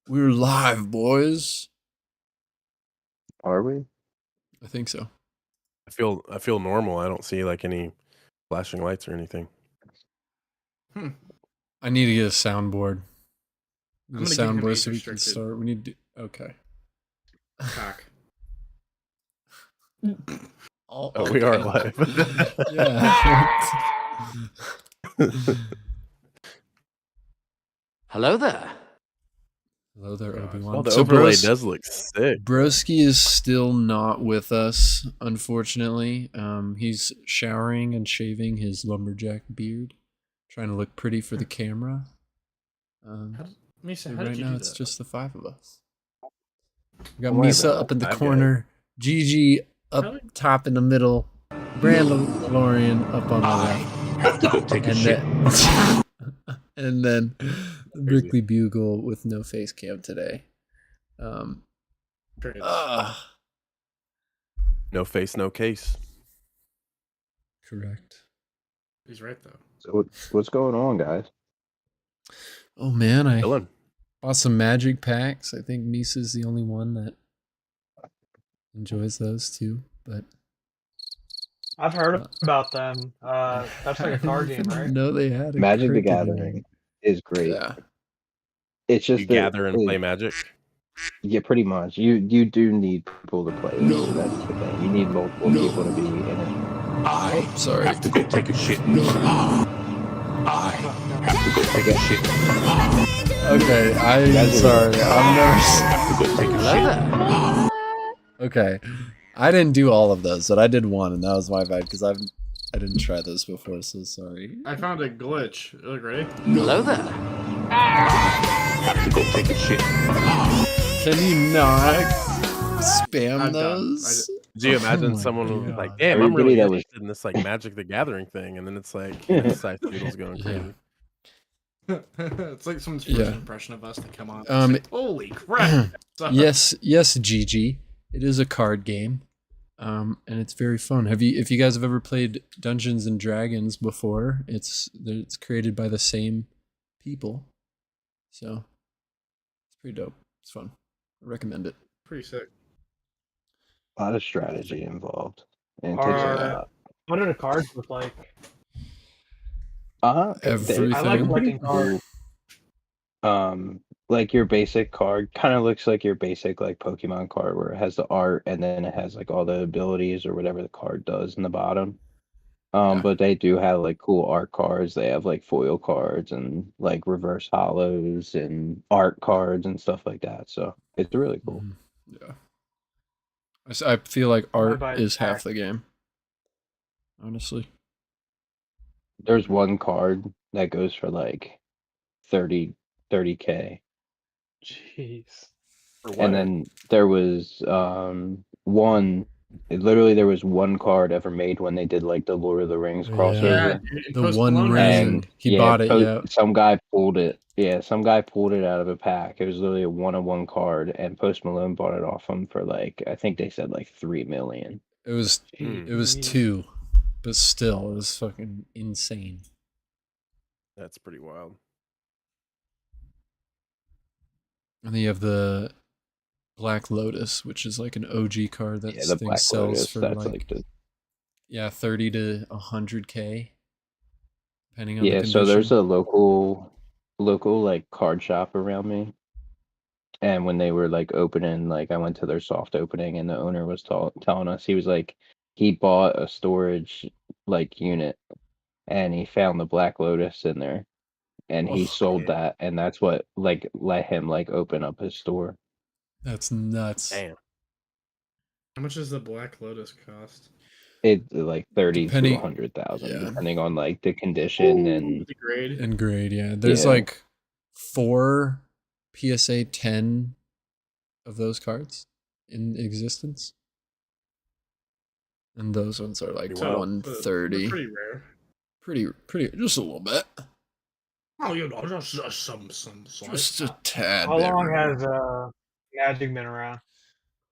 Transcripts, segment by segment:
We're live, boys. Are we? I think so. I feel normal. I don't see like any flashing lights or anything. I need to get a soundboard. I'm The gonna give him soundboard age so we can restricted. start. We need to. Okay. Cock. Oh, We are okay. live. Yeah. Hello there. Hello there, Gosh. Obi-Wan. Oh, the So overlay does look sick. Broski is still not with us, unfortunately. He's showering and shaving his lumberjack beard, trying to look pretty for the camera. Misa, how Right did you now, do it's that? just the five of us. We got Don't worry Misa about up in the I've got corner, Gigi up Really? top in the middle, Brandon up on the left, Have to go take a and shit. then and then Brickley Bugle with no face cam today. Trades. No face, no case. Correct. He's right though. So what's going on, guys? Oh man, I Dylan. bought some magic packs. I think Misa's the only one that enjoys those too. But I've heard about them. That's like a card game, right? No, they had a Magic the cricket in Gathering is great. Yeah. It's just You that gather and play Magic. Yeah, pretty much. You do need people to play. No, that's the thing. You need multiple people to be in it. I Sorry. have to go take a shit. I have to go take a shit. Okay, I'm sorry. I'm nervous. Have to go take a shit. Okay, I didn't do all of those, but I did one, and that was my bad because I didn't try those before. So sorry. I found a glitch. You look ready? Hello there. Have to go take a shit. Can you not spam I'm done. those? Do you imagine Oh my someone was God. like, "Damn, I'm Everybody really that was- interested in this like Magic the Gathering thing," and then it's like Scythe Doodle's going crazy. It's like someone's first Yeah. impression of us to come on. Um, It's like, holy crap! Yes, Gigi. It is a card game, and it's very fun. If you guys have ever played Dungeons and Dragons before, it's created by the same people, so it's pretty dope. It's fun. I recommend it. Pretty sick. A lot of strategy involved. And it takes a Are- lot. What do the cards look like? Everything. I like collecting cards. Like your basic card kind of looks like your basic like Pokemon card where it has the art and then it has like all the abilities or whatever the card does in the bottom. Yeah. But they do have like cool art cards. They have like foil cards and like reverse hollows and art cards and stuff like that. So it's really cool. Mhm. Yeah. I feel like art buy is half pack. the game. Honestly. There's one card that goes for like 30K. Jeez. And then there was there was one card ever made when they did like the Lord of the Rings Yeah. crossover. dude, The Post One Malone Ring. has- And He bought it, po- yeah. Some guy pulled it. Yeah, some guy pulled it out of a pack. It was literally a one-on-one card, and Post Malone bought it off him for like I think they said like 3 million. It was Jeez. 2, but still, it was fucking insane. That's pretty wild. And then you have the Black Lotus, which is like an OG card that Yeah, the thing Black sells Lotus. for That's like the 30 to 100K, depending on the yeah. condition. So there's a local like card shop around me, and when they were like opening, like I went to their soft opening, and the owner was telling us he was like he bought a storage like unit, and he found the Black Lotus in there, and he Oh, sold yeah. that, and that's what like let him like open up his store. That's nuts. Damn. How much does the Black Lotus cost? It like 30 Depending- to 100,000, yeah. depending on like the condition and The grade. And grade, yeah. There's Yeah. like 4 PSA 10 of those cards in existence. And those ones are like Wow. 130. Pretty rare. Pretty, just a little bit. Oh, you know, just some. Just a tad How bit. long has Magic been around?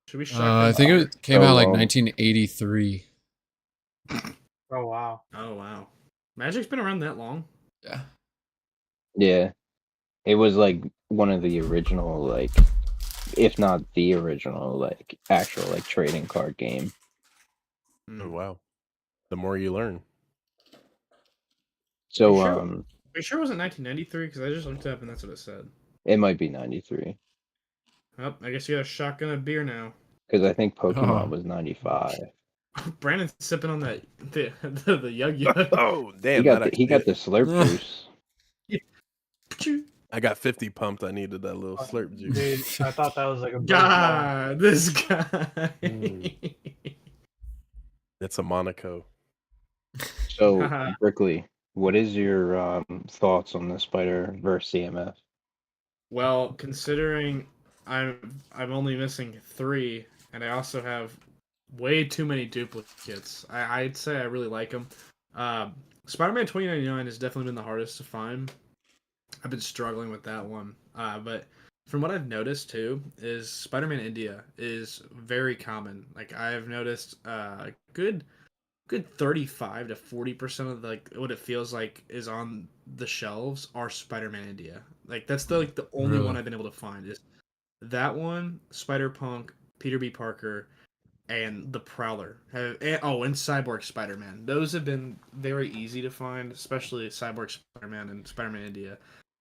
Should we shock I them? think it came So out like long. 1983. Oh wow. Oh wow, Magic's been around that long. Yeah. yeah, it was like one of the original, like, if not the original, like, actual, like, trading card game. Oh wow. The more you learn. So, Are you sure it wasn't 1993? Because I just looked up and that's what it said. it might be 93. Oh, I guess you got a shotgun of beer now. Because I think Pokemon Oh. was 95. Brandon's sipping on that the yug yug. Oh He damn! got That the, he actually got hit. the Slurp juice. I got 50 pumped. I needed that little slurp juice. Dude, I thought that was like a God, this guy. It's a Monaco. So, Brickley, what is your thoughts on the Spider verse CMF? Well, considering I'm only missing 3, and I also have way too many duplicates. I'd say I really like them. Spider-Man 2099 has definitely been the hardest to find. I've been struggling with that one. But from what I've noticed too, is Spider-Man India is very common. Like I've noticed good 35 to 40% of like what it feels like is on the shelves are Spider-Man India. Like that's the only one Really? I've been able to find is that one, Spider-Punk, Peter B. Parker, and the Prowler. And Cyborg Spider-Man. Those have been very easy to find, especially Cyborg Spider-Man and Spider-Man India.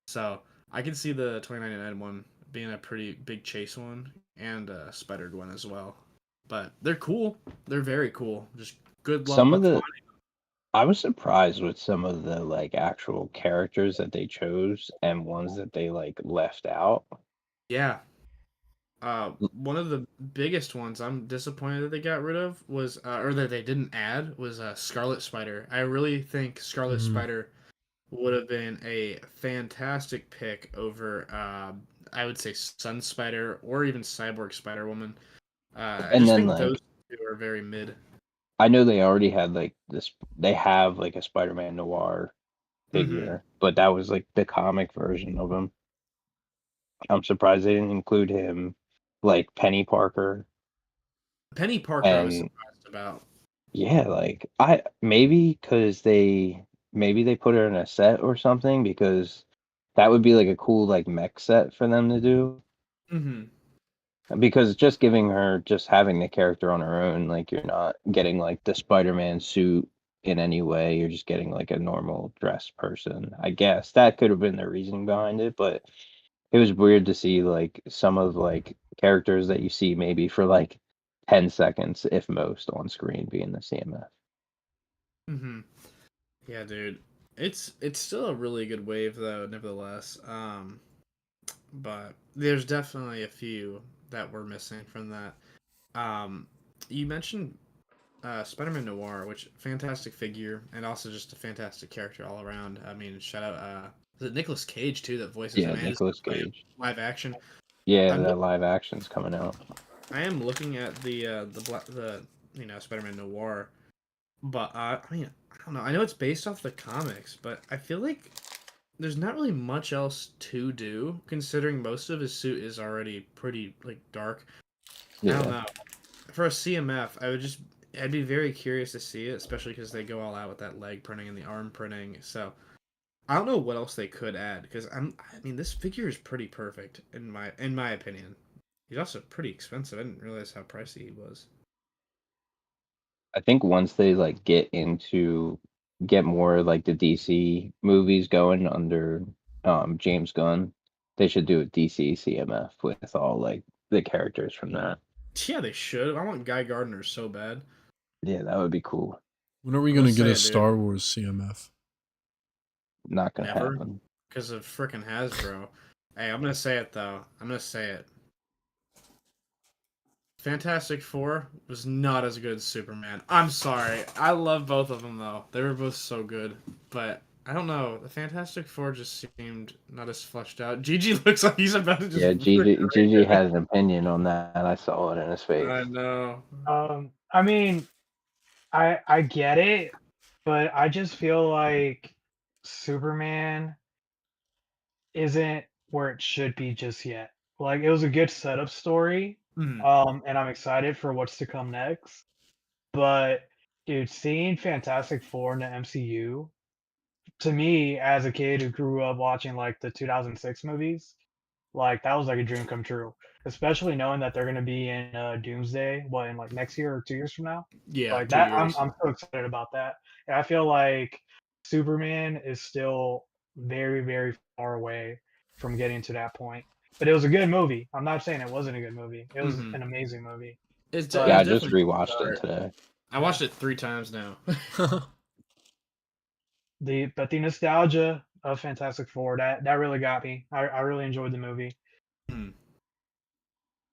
So I can see the 2099 one being a pretty big chase one and a spidered one as well. But they're cool. They're very cool. Just good luck Some of finding. the I was surprised with some of the like actual characters that they chose and ones that they like left out. Yeah. One of the biggest ones I'm disappointed that they got rid of was, or that they didn't add, was Scarlet Spider. I really think Scarlet Mhm. Spider would have been a fantastic pick over, I would say, Sun Spider or even Cyborg Spider Woman. I And just then think like those two are very mid. I know they already had like this they have like a Spider-Man Noir Mm-hmm. figure, but that was like the comic version of him. I'm surprised they didn't include him, like Penny Parker. Penny Parker, I was And surprised about. yeah, like I maybe because maybe they put her in a set or something because that would be like a cool like mech set for them to do. Mm-hmm. Because just giving her just having the character on her own, like you're not getting like the Spider-Man suit in any way. You're just getting like a normal dressed person. I guess that could have been the reasoning behind it, but it was weird to see like some of like characters that you see maybe for like 10 seconds, if most, on screen being the CMF. Mm-hmm. Yeah, dude. It's still a really good wave though, nevertheless. But there's definitely a few that we're missing from that. Um, you mentioned Spider-Man Noir, which fantastic figure and also just a fantastic character all around. I mean, shout out is it Nicolas Cage too that voices Yeah, him and is Nicolas playing Cage. live action. Yeah, I'm that look, live action's coming out. I am looking at the Spider-Man Noir, but I mean I don't know. I know it's based off the comics, but I feel like there's not really much else to do considering most of his suit is already pretty like dark. I don't Yeah. know. For a CMF, I'd be very curious to see it, especially because they go all out with that leg printing and the arm printing. So I don't know what else they could add because I mean, this figure is pretty perfect in my opinion. He's also pretty expensive. I didn't realize how pricey he was. I think once they like get more like the DC movies going under James Gunn, they should do a DC CMF with all like the characters from that. Yeah, they should. I want Guy Gardner so bad. Yeah, that would be cool. When are we I'm gonna gonna get say a it, dude. Star Wars CMF? Not gonna Never, happen. because of frickin' Hasbro. Hey, I'm gonna say it though. I'm gonna say it. Fantastic Four was not as good as Superman. I'm sorry. I love both of them though. They were both so good. But I don't know. The Fantastic Four just seemed not as fleshed out. Gigi looks like he's about to just Yeah, rip Gigi right had an opinion on that. I saw it in his face. I know. I mean, I get it, but I just feel like Superman isn't where it should be just yet. Like it was a good setup story, Mhm. and I'm excited for what's to come next. But dude, seeing Fantastic Four in the MCU, to me as a kid who grew up watching like the 2006 movies, Like that was like a dream come true. Especially knowing that they're gonna be in Doomsday, what, in like next year or 2 years from now? Yeah, Like 2 that, years. I'm so excited about that. And I feel like Superman is still very, very far away from getting to that point. But it was a good movie. I'm not saying it wasn't a good movie. It was Mhm. an amazing movie. It's But Yeah, I just definitely rewatched it start. today. I watched it 3 times now. the nostalgia of Fantastic Four, that really got me. I really enjoyed the movie. Hmm.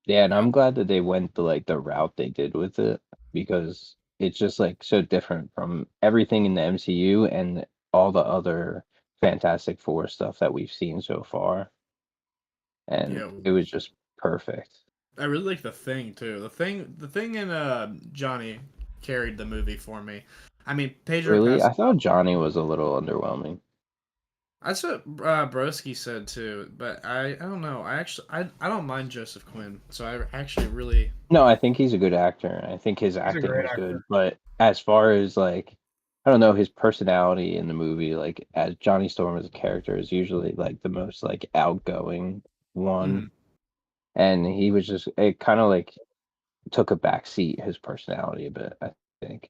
Yeah, and I'm glad that they went the route they did with it because it's just like so different from everything in the MCU and all the other Fantastic Four stuff that we've seen so far. And Yeah. it was just perfect. I really like the Thing too. The thing in Johnny carried the movie for me. I mean, Pedro Really? I Pascal. thought Johnny was a little underwhelming. That's what Broski said too, but I don't know. I don't mind Joseph Quinn, so I actually really. No, I think he's a good actor. I think his He's a acting great was good, actor. but as far as like I don't know, his personality in the movie, like as Johnny Storm as a character is usually like the most like outgoing one. Mhm. And he was just it kind of like took a back seat his personality a bit, I think.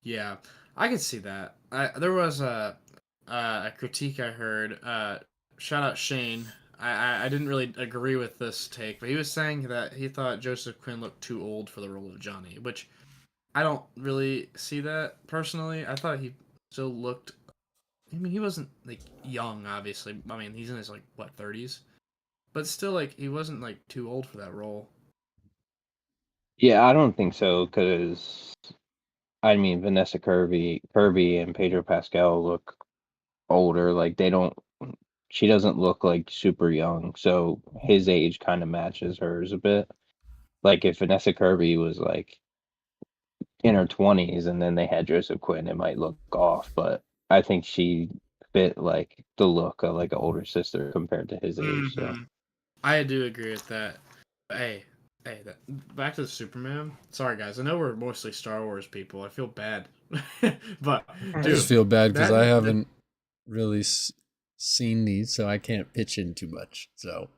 Yeah, I could see that. There was a critique I heard. Shout out Shane. I didn't really agree with this take, but he was saying that he thought Joseph Quinn looked too old for the role of Johnny, which I don't really see that personally. I thought he still looked. I mean, he wasn't like young, obviously. I mean, he's in his like what 30s, but still, like he wasn't like too old for that role. Yeah, I don't think so because I mean Vanessa Kirby and Pedro Pascal look older. Like they don't she doesn't look like super young, so his age kind of matches hers a bit. Like if Vanessa Kirby was like in her 20s and then they had Joseph Quinn, it might look off, but I think she fit like the look of like an older sister compared to his age. So Hmm. I do agree with that. But back to the Superman. Sorry, guys. I know we're mostly Star Wars people. I feel bad, but I dude, just feel bad because I that haven't really seen these, so I can't pitch in too much. So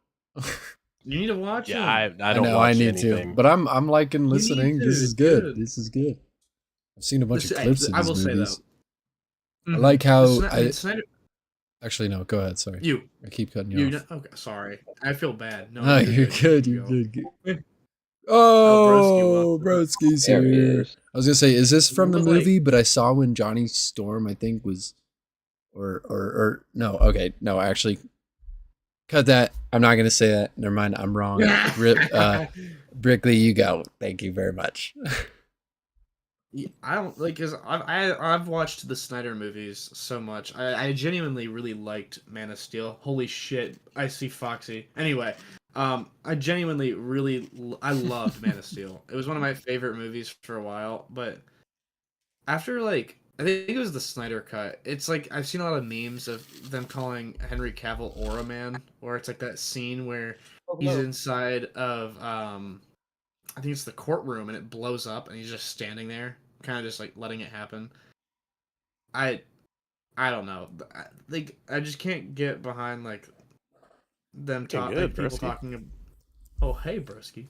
you need to watch Yeah, them. I I don't know I watch need to, anything. but I'm liking You need listening. to. This is It's good. good. This is good. I've seen a bunch of Hey, clips of I these will say though. movies. I Mhm. like how I mean, Snyder. actually no. Go ahead. Sorry, You. I keep cutting you You. off. Okay. Sorry. I feel bad. No, No, you're good. good. You You're go. good. Broski, Oh, welcome. Broski's there he here. is. I was gonna say, is this from the But like, movie? But I saw when Johnny Storm, I think, was, or no. Okay, no, actually, cut that. I'm not gonna say that. Never mind. I'm wrong. Brickley, you go. Thank you very much. Yeah, I don't like because I've watched the Snyder movies so much. I genuinely really liked Man of Steel. Holy shit! I see Foxy. Anyway, I genuinely really I loved Man of Steel. It was one of my favorite movies for a while. But after like I think it was the Snyder cut. It's like I've seen a lot of memes of them calling Henry Cavill Aura Man, where it's like that scene where he's inside of I think it's the courtroom and it blows up and he's just standing there, kind of just like letting it happen. I I don't know. Like I just can't get behind like them Looking talk good, like people Broski. talking. Oh hey broski,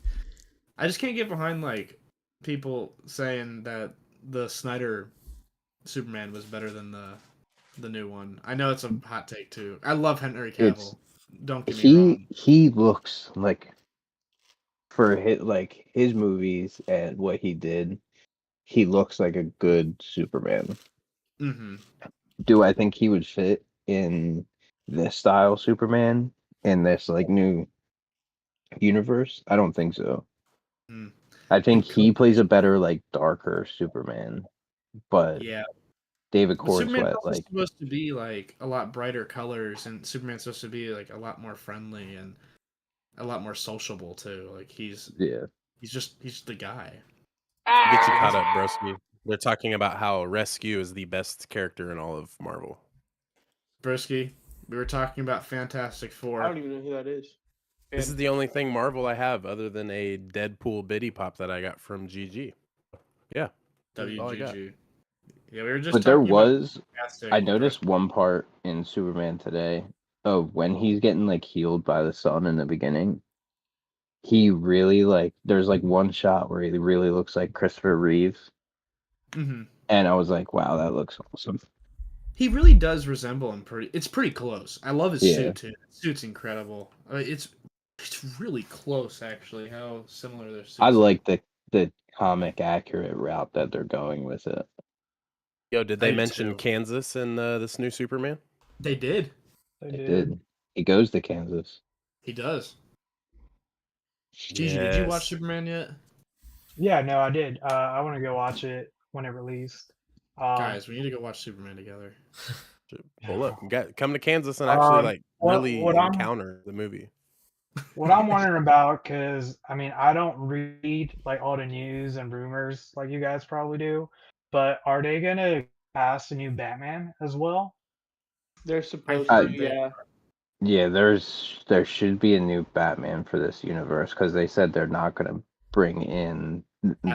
I just can't get behind like people saying that the Snyder Superman was better than the new one. I know it's a hot take too. I love Henry It's Cavill. Don't get me wrong. he looks like for his movies and what he did, he looks like a good Superman. Mm-hmm. Do I think he would fit in this style Superman in this like new universe? I don't think so. Mm. I think It he could. plays a better like darker Superman, but Yeah. David But Superman's Cornsweet also like supposed to be like a lot brighter colors, and Superman's supposed to be like a lot more friendly and a lot more sociable too. Like yeah. he's the guy. Get you caught up, Broski. They're talking about how Rescue is the best character in all of Marvel. Broski, we were talking about Fantastic Four. I don't even know who that is. This is the only thing Marvel I have other than a Deadpool Biddy Pop that I got from GG. Yeah. That's all I got. WGG. Yeah, we were just But there talking about was Fantastic. I noticed one part in Superman today when he's getting like healed by the sun in the beginning, he really like there's like one shot where he really looks like Christopher Reeves, Hmm. and I was like, wow, that looks awesome. He really does resemble him pretty. It's pretty close. I love his Yeah. suit too. His suit's incredible. It's really close actually. How similar their suits. I are. like the comic accurate route that they're going with it. Yo, did I they do mention too. Kansas in this new Superman? They did. They It did. did. He goes to Kansas. He does. Gigi, did you watch Superman yet? Yeah, no, I did. I want to go watch it when it released. Guys, we need to go watch Superman together. Pull up, come to Kansas and actually like really what I'm encounter the movie. what I'm wondering about, because I mean, I don't read like all the news and rumors like you guys probably do, but are they gonna cast a new Batman as well? They're supposed I to, think they yeah. Yeah, there should be a new Batman for this universe because they said they're not going to bring in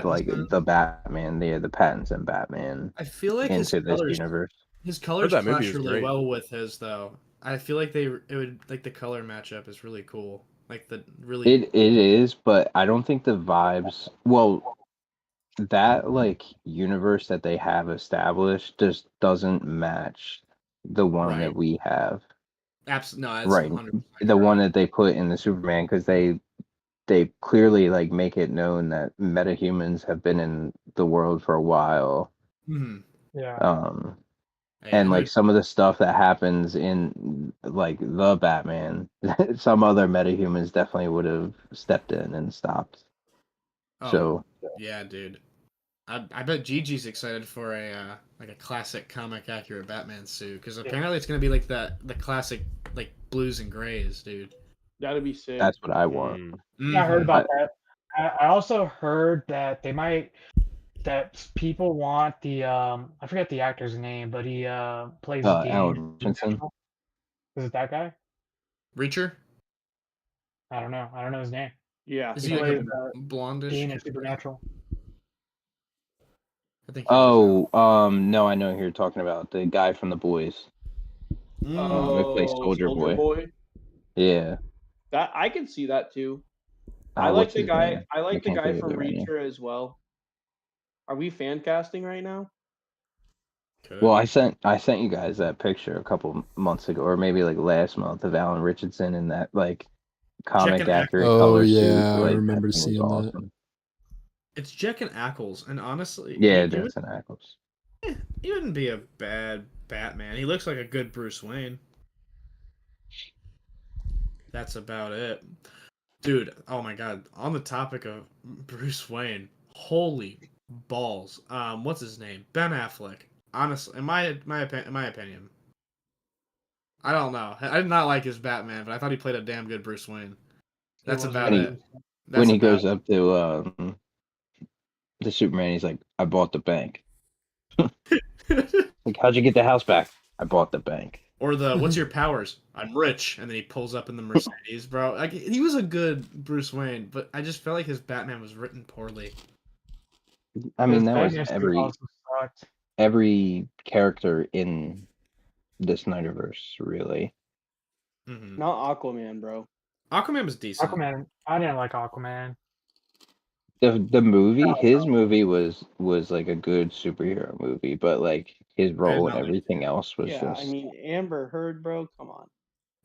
like Pattinson? the Batman, the Pattinson Batman I feel like his into this colors universe. that movie clash was really great. well with his though. I feel like it would like the color matchup is really cool. Like the really It is, but I don't think the vibes. Well, that like universe that they have established just doesn't match the one Right. that we have. No, that's Right, 100% the one correct. that they put in the Superman because they clearly like make it known that metahumans have been in the world for a while. Mhm. Yeah. Hey, And I like know some of the stuff that happens in like the Batman, some other metahumans definitely would have stepped in and stopped. Oh, So yeah, dude. I bet Gigi's excited for a like a classic comic accurate Batman suit because apparently it's gonna be like the classic like blues and grays, dude. That'd be sick. that's what I want. Yeah, I heard Mhm. about that. I also heard that that people want the I forget the actor's name, but he plays Dean Alan Richardson. Supernatural. Is it that guy? Reacher? I don't know. I don't know his name. Yeah. Is He he like plays a blondish? Dean in Supernatural. I think he is now. No, I know who you're talking about. The guy from The Boys. Who plays Soldier Boy. Yeah. That I can see that too. I like What's the his guy. name? I like the can't guy think of from it right now. Reacher as well. Are we fan casting right now? Could. Well, I sent you guys that picture a couple months ago, or maybe like last month, of Alan Richardson in that like comic Checking accurate Oh color suit. yeah, I Like remember that thing was seeing that. awesome. It's Jack and Ackles, and honestly, Yeah, he Jensen Ackles. wouldn't be a bad Batman. He looks like a good Bruce Wayne. That's about it. Dude, oh my god. On the topic of Bruce Wayne, holy balls. What's his name? Ben Affleck. Honestly, in my opinion. I don't know. I did not like his Batman, but I thought he played a damn good Bruce Wayne. That's was about really it. When That's he about goes up to the Superman, he's like, "I bought the bank." Like, how'd you get the house back? I bought the bank. Or what's your powers? I'm rich, and then he pulls up in the Mercedes, bro. Like he was a good Bruce Wayne, but I just felt like his Batman was written poorly. I mean, His that was Batman suit every also sucked. character in this Snyderverse, really. Mm-hmm. Not Aquaman, bro. Aquaman was decent. Aquaman. I didn't like Aquaman. The movie, his movie was like a good superhero movie, but like his I did role not and like everything else was Yeah, just. I mean Amber Heard, bro. Come on.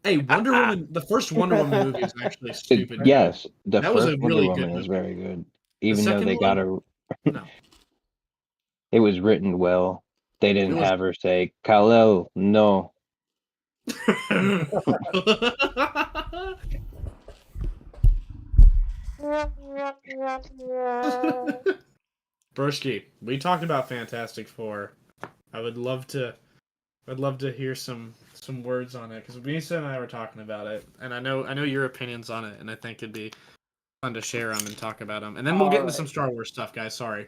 Hey, Wonder Woman. The first Wonder Woman movie is actually stupid. good. Yes, the That was first a Wonder really Woman good is movie. very good, even though second they got her. No. It was written well. They didn't was- have her say Kal-El, no. Broski, we talked about Fantastic Four. I'd love to hear some words on it because Lisa and I were talking about it, and I know your opinions on it, and I think it'd be fun to share them and talk about them, and then we'll get into some Star Wars stuff, guys. Sorry.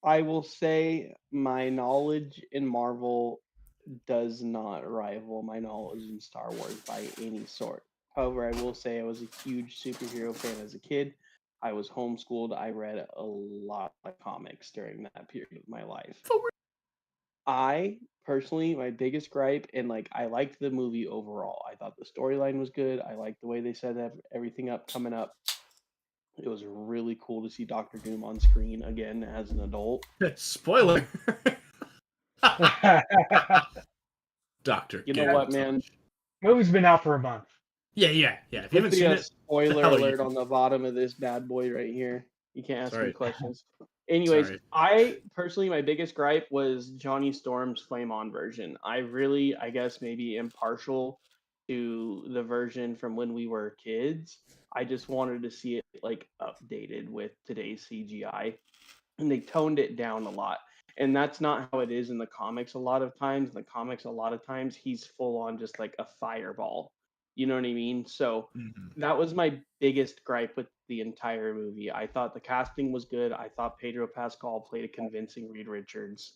I will say my knowledge in Marvel does not rival my knowledge in Star Wars by any sort. However, I will say I was a huge superhero fan as a kid. I was homeschooled. I read a lot of comics during that period of my life. I personally, my biggest gripe, and like I liked the movie overall. I thought the storyline was good. I liked the way they set everything up coming up. It was really cool to see Doctor Doom on screen again as an adult. Spoiler. Doctor. You know what, man? Movie's been out for a month. Yeah. If you haven't Put seen the it, spoiler hell are you alert on the bottom of this bad boy right here. You can't ask me Sorry. questions. Anyways, Sorry. I personally, my biggest gripe was Johnny Storm's Flame On version. I guess, maybe impartial to the version from when we were kids. I just wanted to see it like updated with today's CGI, and they toned it down a lot. And that's not how it is in the comics a lot of times. In the comics, a lot of times he's full on just like a fireball. You know what I mean? So that was my biggest gripe with the entire movie. I thought the casting was good. I thought Pedro Pascal played a convincing Reed Richards.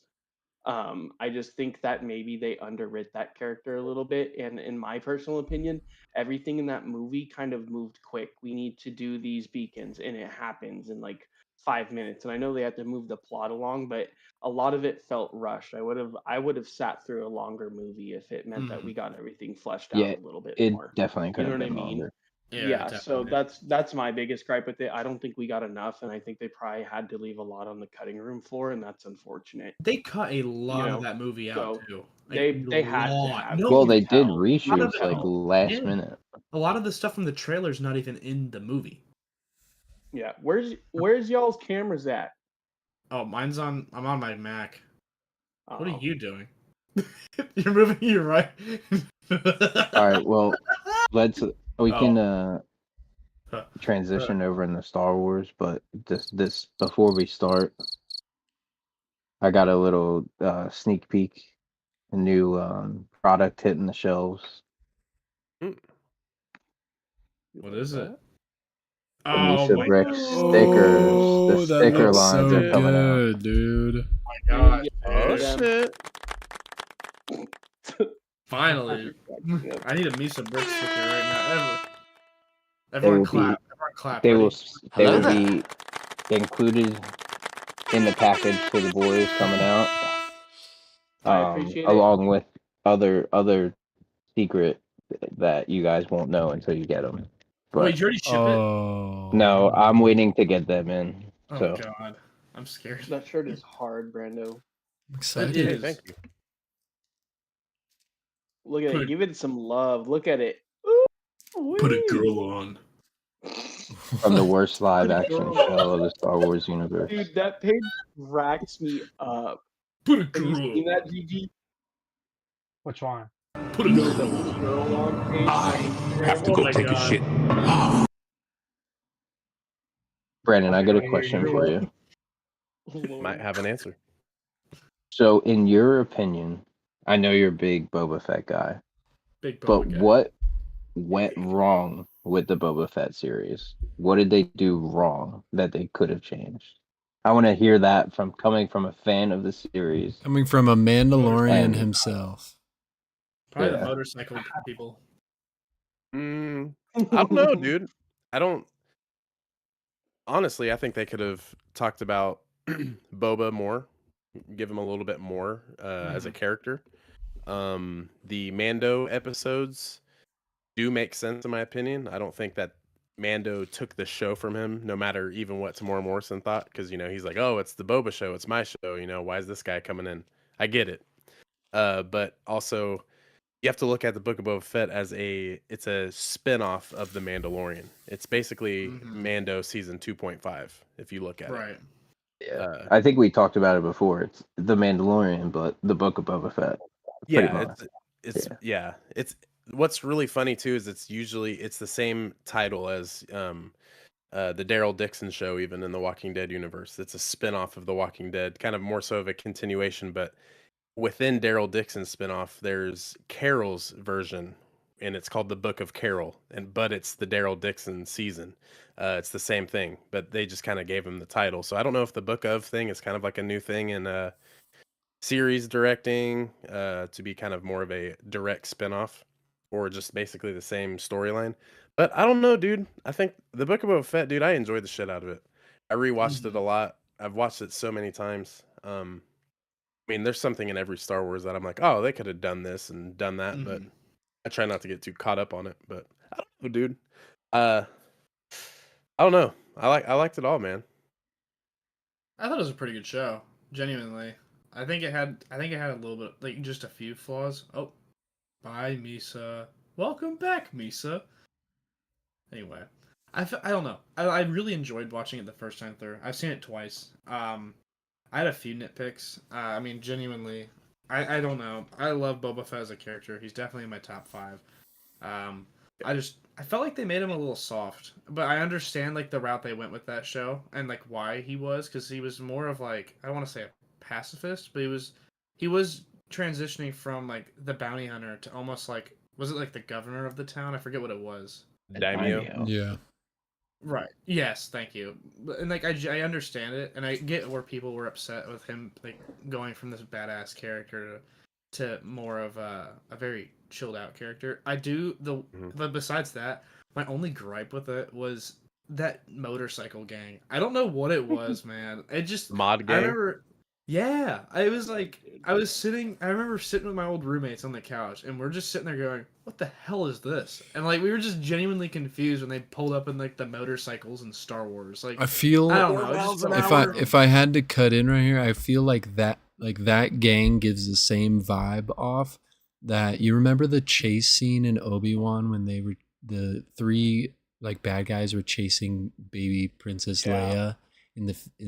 I just think that maybe they underwrit that character a little bit. And in my personal opinion, everything in that movie kind of moved quick. We need to do these beacons, and it happens in like 5 minutes. And I know they had to move the plot along, but a lot of it felt rushed. I would have sat through a longer movie if it meant that we got everything fleshed out Yeah, a little bit it more. definitely could You know have what I been mean? longer. Yeah, so definitely. that's my biggest gripe with it. I don't think we got enough, and I think they probably had to leave a lot on the cutting room floor, and that's unfortunate. They cut a lot know, of that movie out so too. they had to lot. have. No, Well, you they could did tell. reshoots You like could tell. last Yeah. minute. A lot of the stuff from the trailer's not even in the movie. Yeah, where's y'all's cameras at? Oh, mine's on. I'm on my Mac. What are Oh. you doing? You're moving your right. All right, well, we Oh. can transition over into Star Wars, but this before we start, I got a little sneak peek, a new product hitting the shelves. What is it? The Oh Misa my Brick god! stickers. Oh, The that sticker looks lines so are coming out. good, dude. Oh my god! Oh dude. shit! Finally, I need a Misa Brick sticker right now. They Everyone will clap! be Everyone clap! they Ready? will they will be included in the package for the boys coming out. I appreciate it. Along with other secret that you guys won't know until you get them. But Wait, you already ship it? Oh no, I'm waiting to get them in. Oh So god, I'm scared. That shirt is hard, Brando. I'm It excited. is. Hey, thank you. Look at Put it. a- Give it some love. Look at it. Put a Ooh-wee. girl on. from the worst live Put a action girl show of the Star Wars universe. Dude, that page racks me up. Put a Have you girl. seen that, GG? Which one? Put a The girl. put a girl on page. I have to Oh go my take a God. shit. Brandon, I got a Okay, question you're for you. Might have an answer. So, in your opinion, I know you're a big Boba Fett guy, Big but Boba guy. what went wrong with the Boba Fett series? What did they do wrong that they could have changed? I want to hear that coming from a fan of the series. Coming from a Mandalorian And- himself. Probably Yeah. the motorcycle people. I don't know, dude. I don't. Honestly, I think they could have talked about Boba more, give him a little bit more as a character. The Mando episodes do make sense in my opinion. I don't think that Mando took the show from him, no matter even what Tamora Morrison thought, because he's like, oh, it's the Boba show, it's my show. Why is this guy coming in? I get it, but also you have to look at the Book of Boba Fett as it's a spin-off of The Mandalorian. It's basically Mando season 2.5 if you look at it. Right. Yeah, I think we talked about it before. It's The Mandalorian, but the Book of Boba Fett. Yeah, it's what's really funny too is it's the same title as the Daryl Dixon show, even in the Walking Dead universe. It's a spin-off of The Walking Dead, kind of more so of a continuation, but within Daryl Dixon's spinoff, there's Carol's version, and it's called The Book of Carol, but it's the Daryl Dixon season. It's the same thing, but they just kind of gave him the title. So I don't know if the Book of thing is kind of like a new thing in series directing, to be kind of more of a direct spinoff, or just basically the same storyline. But I don't know, dude. I think the Book of Boba Fett, dude, I enjoyed the shit out of it. I rewatched it a lot. I've watched it so many times. I mean, there's something in every Star Wars that I'm like, oh, they could have done this and done that, but Mhm. I try not to get too caught up on it. But I don't know, dude. Uh, I don't know. I liked it all, man. I thought it was a pretty good show. Genuinely, I think it had a little bit, like, just a few flaws. Oh, bye, Misa. Welcome back, Misa. Anyway, I don't know. I really enjoyed watching it the first time through. I've seen it twice. I had a few nitpicks. I mean, genuinely, I don't know. I love Boba Fett as a character. He's definitely in my top 5. Um, I felt like they made him a little soft, but I understand like the route they went with that show and like why he was, because he was more of like, I don't want to say a pacifist, but he was transitioning from like the bounty hunter to almost like, was it like the governor of the town? I forget what it was. Daimyo. Yeah. Right. Yes. Thank you. And like I understand it, and I get where people were upset with him like going from this badass character to more of a very chilled out character. I do the Mhm. But besides that, my only gripe with it was that motorcycle gang. I don't know what it was, man. It just Mod I gang. remember. Yeah, I was like, I remember sitting with my old roommates on the couch, and we're just sitting there going, "What the hell is this?" And like, we were just genuinely confused when they pulled up in like the motorcycles in Star Wars. Like, I feel I don't know. It just felt if I had to cut in right here, I feel like that gang gives the same vibe off that you remember the chase scene in Obi-Wan when they were the 3 like bad guys were chasing baby Princess Yeah. Leia in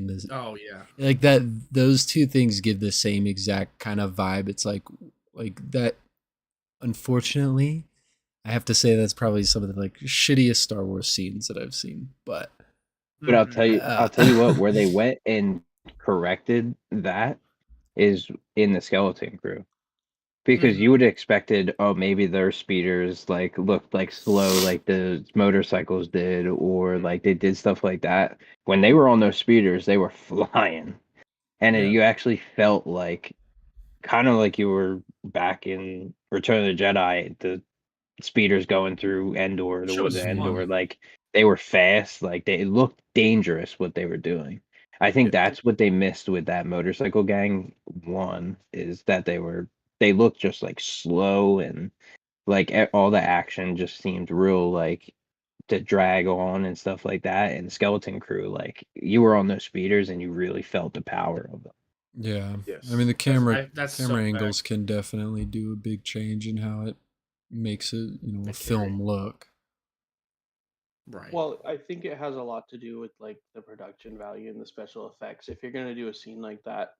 the Oh yeah. like that those two things give the same exact kind of vibe. It's like that. Unfortunately, I have to say that's probably some of the like shittiest Star Wars scenes that I've seen. But But I'll tell you what, where they uh, went and corrected that is in the Skeleton Crew. Because you would have expected, oh, maybe their speeders like looked like slow like the motorcycles did, or like they did stuff like that. When they were on those speeders, they were flying. And Yeah. you actually felt like kind of like you were back in Return of the Jedi, the speeders going through Endor, the Shit woods was of fun. Endor, like they were fast, like they it looked dangerous what they were doing. I think Yeah. that's what they missed with that motorcycle gang one is that they looked just like slow and like all the action just seemed real like to drag on and stuff like that. And Skeleton Crew, like you were on those speeders and you really felt the power of them. yeah, I Yes. mean the That's camera so angles facts. can definitely do a big change in how it makes it They a carry. film look. Right. Well, I think it has a lot to do with like the production value and the special effects. If you're gonna do a scene like that,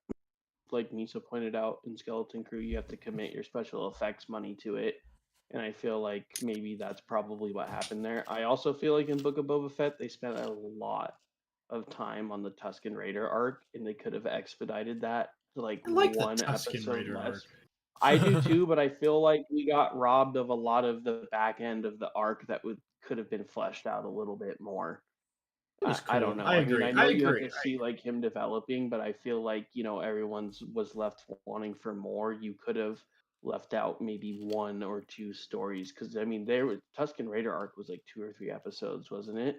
like Misa pointed out in Skeleton Crew, you have to commit your special effects money to it. And I feel like maybe that's probably what happened there. I also feel like in Book of Boba Fett, they spent a lot of time on the Tusken Raider arc, and they could have expedited that to like I like the one Tusken episode Raider less. arc. I do too, but I feel like we got robbed of a lot of the back end of the arc that could have been fleshed out a little bit more. It was I don't cool. know. I I mean, agree. I I know you have agree. to see like him developing, but I feel like, everyone's was left wanting for more. You could have left out maybe one or two stories because I mean, Tusken Raider arc was like 2 or 3 episodes, wasn't it?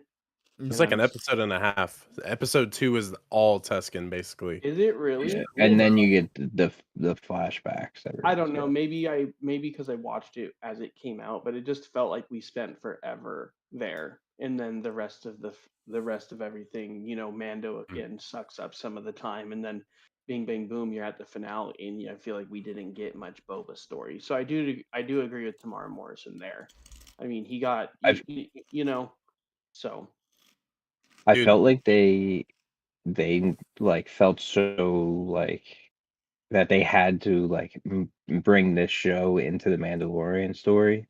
It's And like I'm an episode and a half. Episode 2 is all Tuscan, basically. Is it Yeah. really? And Well, then you get the flashbacks. I don't know. Maybe because I watched it as it came out, but it just felt like we spent forever there, and then the rest of everything, Mando Mm. again sucks up some of the time, and then Bing Bang Boom, you're at the finale, and I feel like we didn't get much Boba story. So I do agree with Tamara Morrison there. I mean, he got I've so I Dude, felt like they like felt so like that they had to like bring this show into the Mandalorian story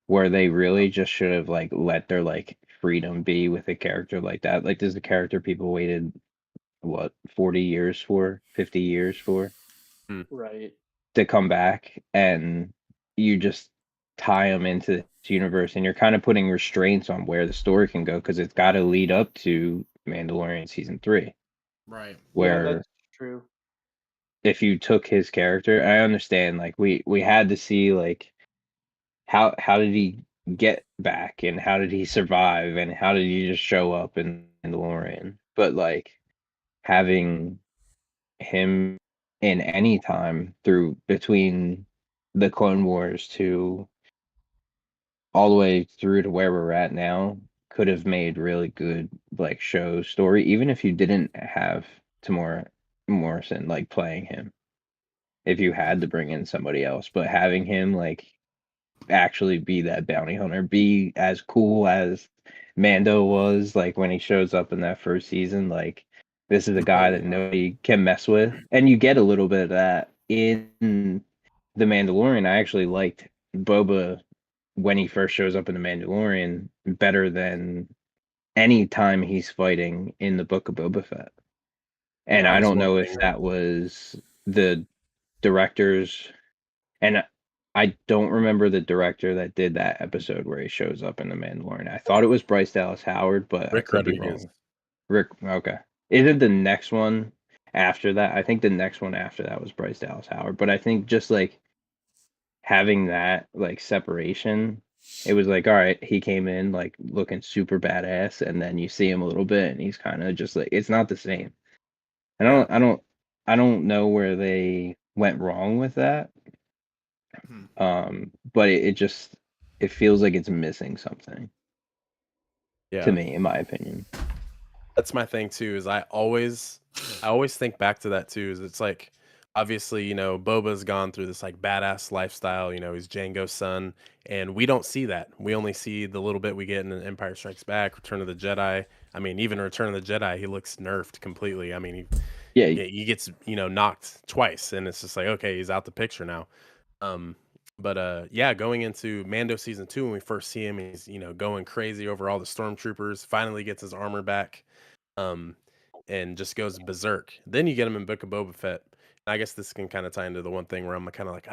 where they really just should have like let their like freedom be with a character like that. Like this is a character people waited what 40 years for, 50 years for mm, right. to come back and you just tie them into this universe and you're kind of putting restraints on where the story can go because it's got to lead up to Mandalorian season 3 Right. Yeah, where that's true. if you took his character, I understand like we had to see like how did he get back and how did he survive and how did he just show up in Mandalorian? But like having him in any time through between the Clone Wars to all the way through to where we're at now could have made really good like show story, even if you didn't have Tamora Morrison like playing him. If you had to bring in somebody else, but having him like actually be that bounty hunter, be as cool as Mando was, like when he shows up in that first season, like this is a guy that nobody can mess with. And you get a little bit of that in The Mandalorian. I actually liked Boba when he first shows up in The Mandalorian better than any time he's fighting in the Book of Boba Fett. And Yeah, I that's don't one know if thing. that was the directors, and I don't remember the director that did that episode where he shows up in The Mandalorian. I thought it was Bryce Dallas Howard, but I Rick could be Rodriguez. wrong. Rick, okay. Isn't the next one after that? I think the next one after that was Bryce Dallas Howard, but I think just like having that like separation, it was like, all right, he came in like looking super badass, and then you see him a little bit, and he's kind of just like it's not the same. And Yeah. I don't know where they went wrong with that. But it just it feels like it's missing something to Yeah. me, in my opinion. That's my thing too, is I always think back to that too, is it's like obviously, Boba's gone through this like badass lifestyle, he's Jango's son, and we don't see that. We only see the little bit we get in Empire Strikes Back, Return of the Jedi. I mean, even Return of the Jedi, he looks nerfed completely. I mean, Yeah, he gets, knocked twice, and it's just like, okay, he's out the picture now. But yeah, going into Mando season 2, when we first see him, he's, going crazy over all the stormtroopers, finally gets his armor back, um, and just goes berserk. Then you get him in Book of Boba Fett. I guess this can kind of tie into the one thing where I'm kind of like,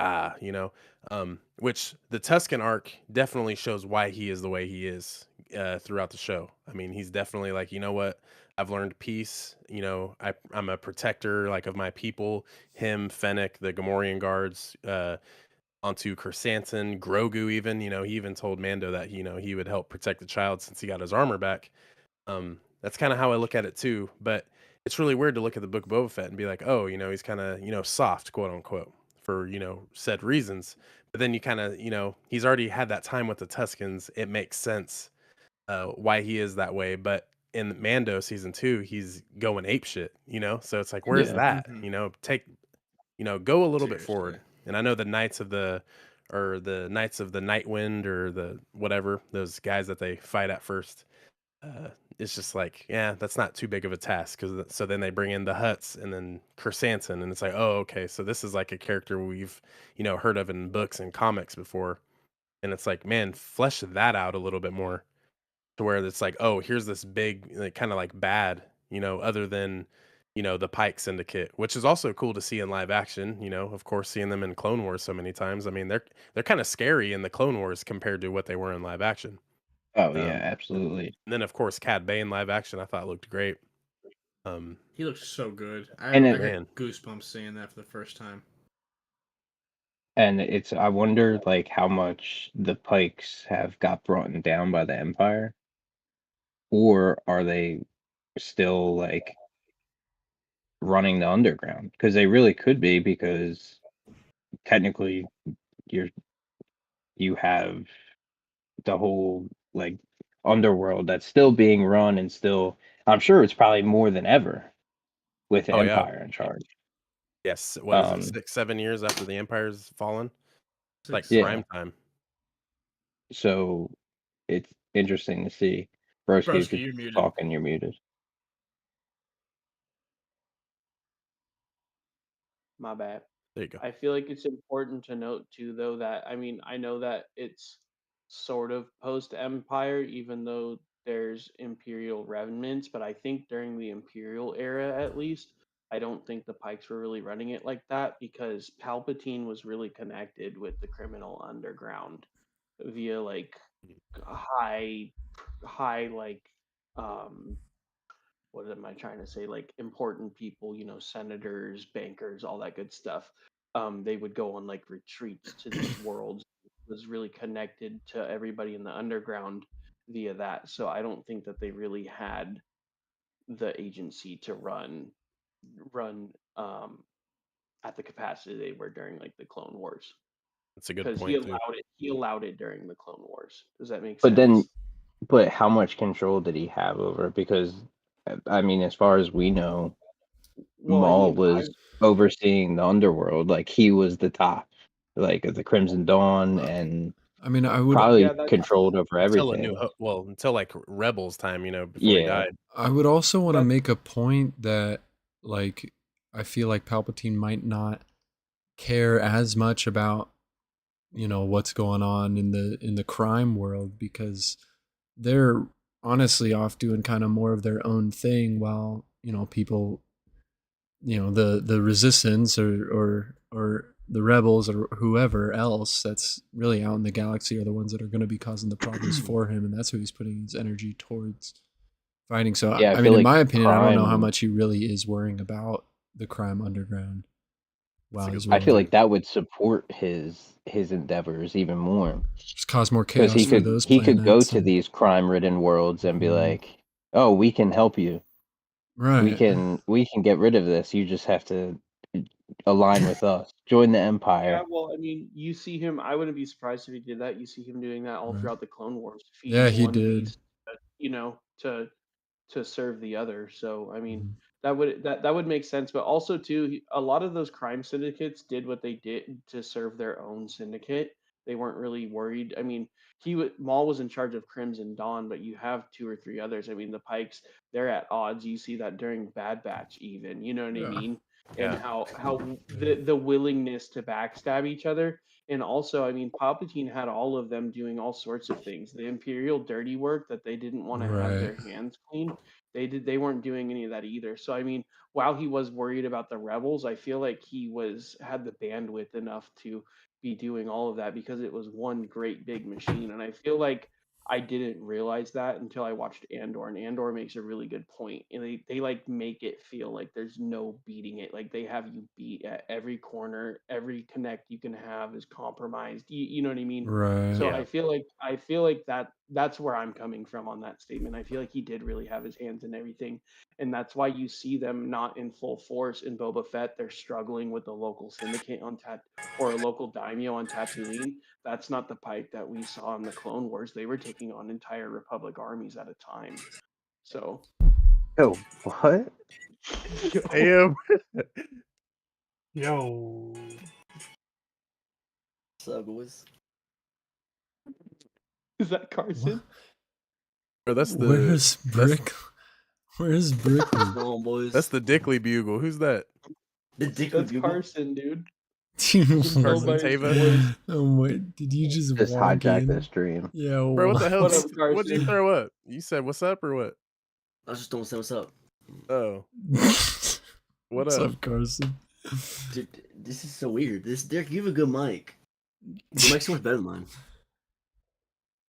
which the Tuscan arc definitely shows why he is the way he is throughout the show. I mean, he's definitely like, you know what? I've learned peace. I'm a protector like of my people. Him, Fennec, the Gamorrean guards, onto Chrysanthemum, Grogu. Even he even told Mando that he would help protect the child since he got his armor back. That's kind of how I look at it too. But it's really weird to look at the Book of Boba Fett and be like, oh, he's kind of, soft, quote unquote, for, said reasons. But then you kind of, he's already had that time with the Tuscans. It makes sense why he is that way. But in Mando season 2, he's going ape shit, So it's like, where's yeah, that? Take, go a little bit Seriously. forward. And I know the Knights of the Night Wind, or the whatever, those guys that they fight at first, it's just like, yeah, that's not too big of a task. Because so then they bring in the Huts and then Chrysanthemum, and it's like, oh, okay, so this is like a character we've heard of in books and comics before, and it's like, man, flesh that out a little bit more, to where it's like, oh, here's this big, like, kind of like bad, other than the Pike Syndicate, which is also cool to see in live action. Of course, seeing them in Clone Wars so many times. I mean, they're kind of scary in the Clone Wars compared to what they were in live action. oh yeah, Um, absolutely. and then of course Cad Bane live action I thought looked great. He looks so good. And I it, got Man, goosebumps seeing that for the first time. and it's I wonder like how much the Pikes have got brought down by the Empire, or are they still like running the underground? Because they really could be, because technically you're you have the whole like underworld that's still being run, and still I'm sure it's probably more than ever with oh yeah, Empire in charge. yes. What is it? Um 6-7 years after the Empire's fallen, like Six. yeah, prime time. so it's interesting to see. Broski, if Broski, you're you're muted. talking, you're muted. My bad. There you go. I feel like it's important to note too, though, that I mean, I know that it's sort of post Empire, even though there's Imperial remnants, but I think during the Imperial era, at least, I don't think the Pikes were really running it like that, because Palpatine was really connected with the criminal underground via like high, high like um what am I trying to say? Like important people, senators, bankers, all that good stuff. They would go on like retreats to these worlds. It was really connected to everybody in the underground via that. So I don't think that they really had the agency to run at the capacity they were during like the Clone Wars. That's a good Because point too. he allowed it during the Clone Wars. Does that make But sense? then, but how much control did he have over it? Because, I mean, as far as we know, Well, I Maul mean, was overseeing the underworld. Like he was the top, like of the Crimson Dawn, and I mean, I would probably Yeah, that's- controlled over Until everything. until like Rebels time, before he Yeah. died. I would also want to That- make a point that like I feel like Palpatine might not care as much about what's going on in the crime world, because they're honestly off doing kind of more of their own thing, while people, the resistance or the rebels or whoever else that's really out in the galaxy are the ones that are going to be causing the problems for him, and that's who he's putting his energy towards fighting. So Yeah, I I feel mean, in like my opinion, I don't know how crime- much he really is worrying about the crime underground. Wow, That's a he's good I feel really like that would support his endeavors even more. just cause more Because chaos for those planets. he could go to and- these crime-ridden worlds and be Mhm. like, "Oh, we can help you. right. We can get rid of this. You just have to align with us. Join the Yeah, Empire." well, I mean, you see him. I wouldn't be surprised if he did that. You see him doing that all Right. throughout the Clone Wars. Yeah, feeding he one did. beast, to serve the other. So I mean, Mhm. that would make sense. But also too, a lot of those crime syndicates did what they did to serve their own syndicate. They weren't really worried. I mean, Maul was in charge of Crimson Dawn, but you have two or three others. I mean, the Pikes, they're at odds. You see that during Bad Batch, even. You know what I Yeah. mean? Yeah. And how the willingness to backstab each other. And also, I mean, Palpatine had all of them doing all sorts of things. The Imperial dirty work that they didn't want to have their Right. hands clean, they weren't doing any of that either. So I mean, while he was worried about the rebels, I feel like he had the bandwidth enough to be doing all of that because it was one great big machine. And I feel like I didn't realize that until I watched Andor, and Andor makes a really good point. And they like make it feel like there's no beating it. Like they have you beat at every corner, every connect you can have is compromised. You know what I mean? Right. So Yeah. I feel like that's where I'm coming from on that statement. I feel like he did really have his hands in everything, and that's why you see them not in full force in Boba Fett. They're struggling with the local syndicate on or a local daimyo on Tatooine. That's not the Pike that we saw in the Clone Wars. They were taking on entire Republic armies at a time. So Oh, what? Damn. Yo. What's up, boys? is that Carson? Bro, that's the Where's Brick? Where's Brick? What's going on, boys? that's the Dickley bugle. Who's that? the dick That's bugle. Carson, dude. Carson by his Tava. voice. Oh wait, did you just walk hijack in? this stream. Yeah. Bro, what the hell? What up, What'd you Carson? throw up? You said what's up or what? I was just don't say what's up. Oh, What's what up? up, Carson? Dude, this is so weird. Derek, you have a good mic. Your mic's so much better than mine.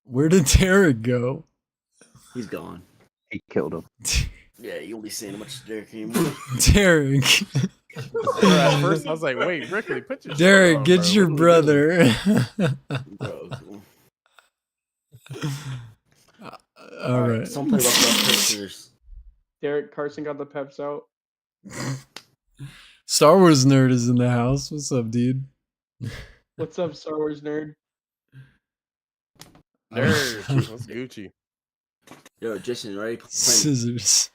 Where did Derek go? He's gone. He killed him. Yeah, you won't be saying much to Derek anymore. Derek. Bro, at first I was like, wait, Rickley, put your Derek, shirt on, get bro. your What are we doing? brother. Bro. All right. Someone play Rough Pictures. Derek Carson got the peps out. Star Wars nerd is in the house. What's up, dude? What's up, Star Wars nerd? Nerd. That's Gucci. Yo, Jason, right? Playing. Scissors.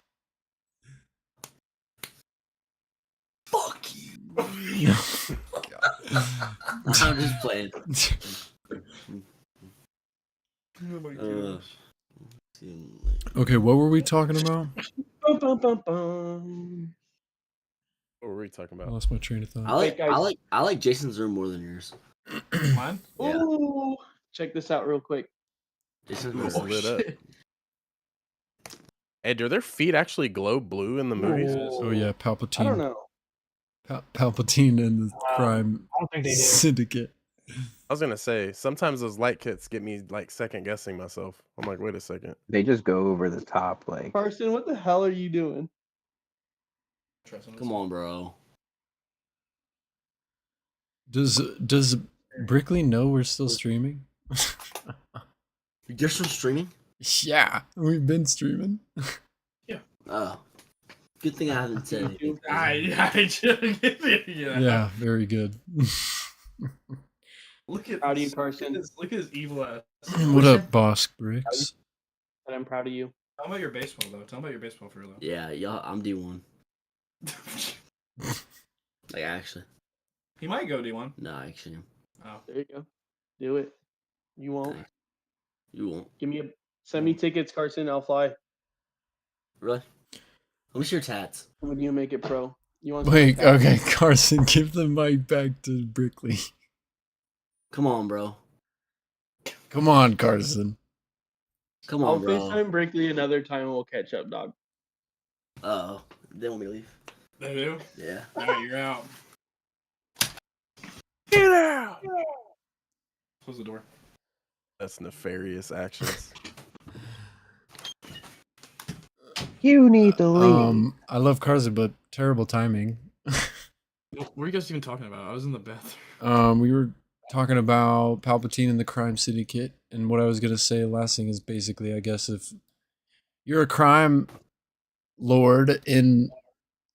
Fuck you. I'm just playing. Oh my gosh. Okay, what were we talking about? Bum, bum, bum, bum. What were we talking I about? lost my train of thought. I like Jason's room more than yours. Mine? Yeah. Ooh, check this out real quick. Jason's It's room. lit up. Hey, do their feet actually glow blue in the movies? Oh yeah, Palpatine. I don't know. Palpatine and the crime I don't think they did. syndicate. I was gonna say sometimes those light kits get me like second guessing myself. I'm like, wait a second. They just go over the top, like Carson, what the hell are you doing? Come on, bro. Does Brickley know we're still streaming? You're still streaming? Yeah, we've been streaming. Oh. Good thing I haven't said anything. Yeah, very good. Look at Proud of you, Carson. Look at his evil ass. What up, Boss Bricks? And I'm proud of you. Tell him about your baseball though. Tell him about your baseball for real though. Yeah, y'all. I'm D1. Like actually, He might go D1. no, actually, Oh. There you go. Do it. You won't. Thanks. You won't. Send me tickets, Carson. I'll fly. Really? Let me see your tats. When you make it pro. You want? Wait, okay, Carson, give the mic back to Brickley. Come on, bro. Come on, Carson. Come I'll on, bro. FaceTime Brickley another time. We'll catch up, dog. Oh, they want me to leave. They do? Yeah. Alright, you're out. Get out! Close the door. That's nefarious actions. You need to leave. I love Carson, but terrible timing. What were you guys even talking about? I was in the bathroom. We were talking about Palpatine and the crime syndicate, and what I was gonna say last thing is basically, I guess, if you're a crime lord in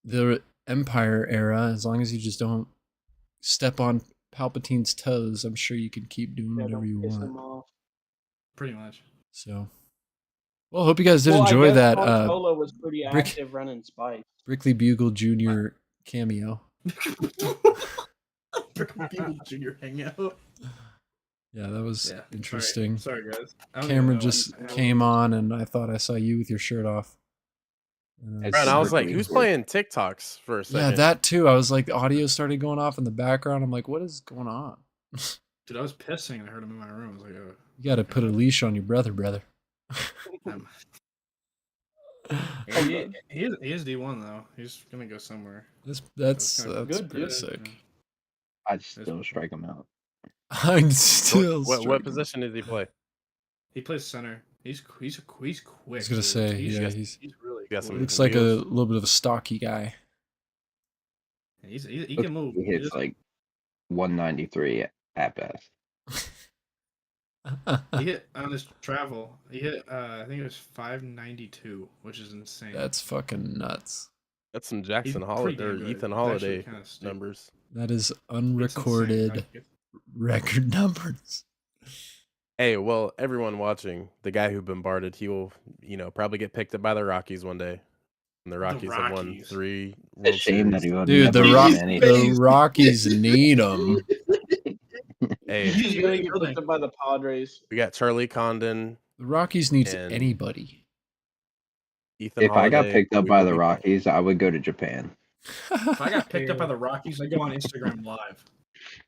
the Empire era, as long as you just don't step on Palpatine's toes, I'm sure you can keep doing whatever you Piss want. him off. Pretty much. So, well, hope you guys did Well, I enjoy guess that Han Solo was pretty Brick- active running spice. Brickley Bugle Jr. cameo. People junior hangout. Yeah, that was Yeah. interesting. Sorry guys. I don't Camera even know just how- came on, and I thought I saw you with your shirt off. And It's Bro, and I was like, Brickley. who's playing TikToks for a second? yeah, that too. I was like, the audio started going off in the background. I'm like, what is going on? Dude, I was pissing and I heard him in my room. I was like, oh. You got to put a leash on your brother. He is D1 though. He's gonna go somewhere. That's kinda that's good, pretty yeah. sick. I'd still strike him out. I'm still. What striking. position does he play? He plays center. He's quick. I was gonna say, yeah, he's really got cool. some- looks like a wheels. little bit of a stocky guy. He Look, can move. He hits like 193 at best. He hit on his travel. He hit I think it was 592, which is insane. That's fucking nuts. That's some He's Jackson pretty Holiday damn or good. Ethan It's actually Holiday kinda stupid. numbers. That is It's insane. unrecorded record numbers. Hey, well, everyone watching, the guy who bombarded, he will, probably get picked up by the Rockies one day. And the Rockies have won Rockies. 3 It's a World shame that Series. he would Dude, never win anything. the Rockies need him. Hey, He's gonna get building. picked up by the Padres. we got Charlie Condon, The Rockies needs And- anybody. Ethan If I got Holiday, picked up we by will the be- Rockies, I would go to Japan. If I got picked up by the Rockies, I go on Instagram Live.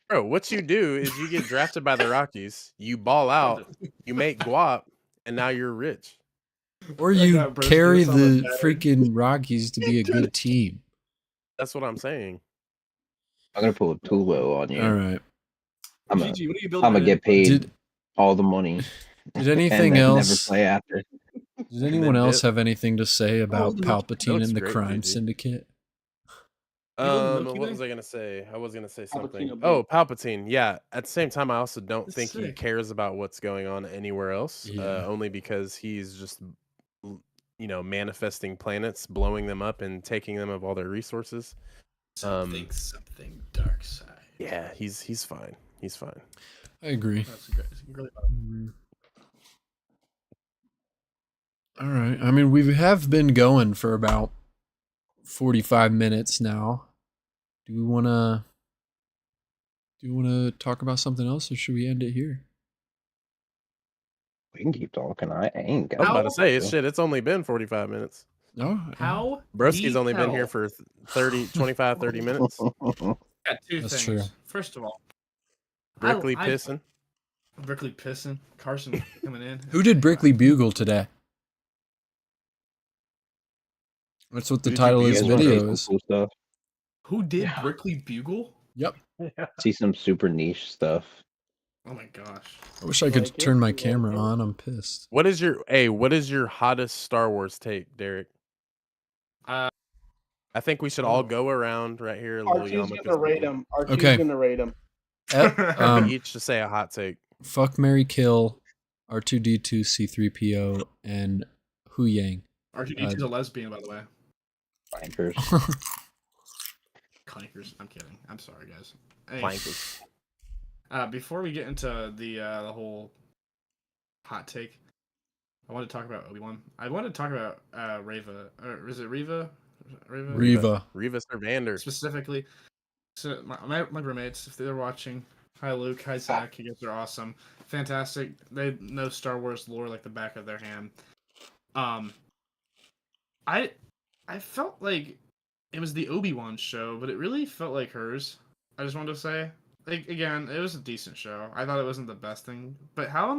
Bro, what you do is you get drafted by the Rockies, you ball out, you make guap, and now you're rich. Or I you got Bruce carry Willis on the the battery. freaking Rockies to be a good team. That's what I'm saying. I'm gonna pull a Tulo on you. All right. I'm Gigi, what are you building? gonna get paid Did all the money. did and anything then else? never play after. Did anyone then else dip. have anything to say about that Palpatine looks and the great, crime Gigi. syndicate? You building Milky What Way? was I gonna say? I was gonna say Palpatine something. will be- Oh, Palpatine. Yeah. At the same time, I also don't That's think he sick. cares about what's going on anywhere else. Yeah. Only because he's just, manifesting planets, blowing them up, and taking them of all their resources. Something dark side. Yeah, he's fine. He's fine. I agree. That's great. It's really All right. I mean, we have been going for about 45 minutes now. Do we want to talk about something else, or should we end it here? We can keep talking. I ain't got I was about to say, nothing. it's only been 45 minutes. No. How? Broski's only been here hell- for 25, 30 minutes. Got two That's things. true. First of all, Brickley I- pissing. Brickley pissing. Carson coming in. Who did Brickley Bugle today? That's what the Who did title of you this You bugle? guys wanna video see is. some cool stuff? Who did Yeah. Brickley Bugle? Yep. See some super niche stuff. Oh my gosh. I wish I could Like it, turn my like camera it. on. I'm pissed. What is your hottest Star Wars take, Derek? Uh, I think we should all go around right here. Lil R2's Yama gonna rate him. R2's Okay. gonna rate him. We each just say a hot take. Fuck, Mary, kill R2D2, C3PO, and Hu Yang. R2D2's a lesbian, by the way. Clankers. Clankers. I'm kidding. I'm sorry, guys. Clankers. Before we get into the whole hot take, I want to talk about Obi-Wan. I want to talk about Reva. Or is it Reva? Reva. Reva Servander. Specifically. So my roommates, if they're watching, hi Luke, hi Zach, you guys are awesome, fantastic. They know Star Wars lore like the back of their hand. I felt like it was the Obi-Wan show, but it really felt like hers. I just wanted to say, like, again, it was a decent show. I thought it wasn't the best thing, but oh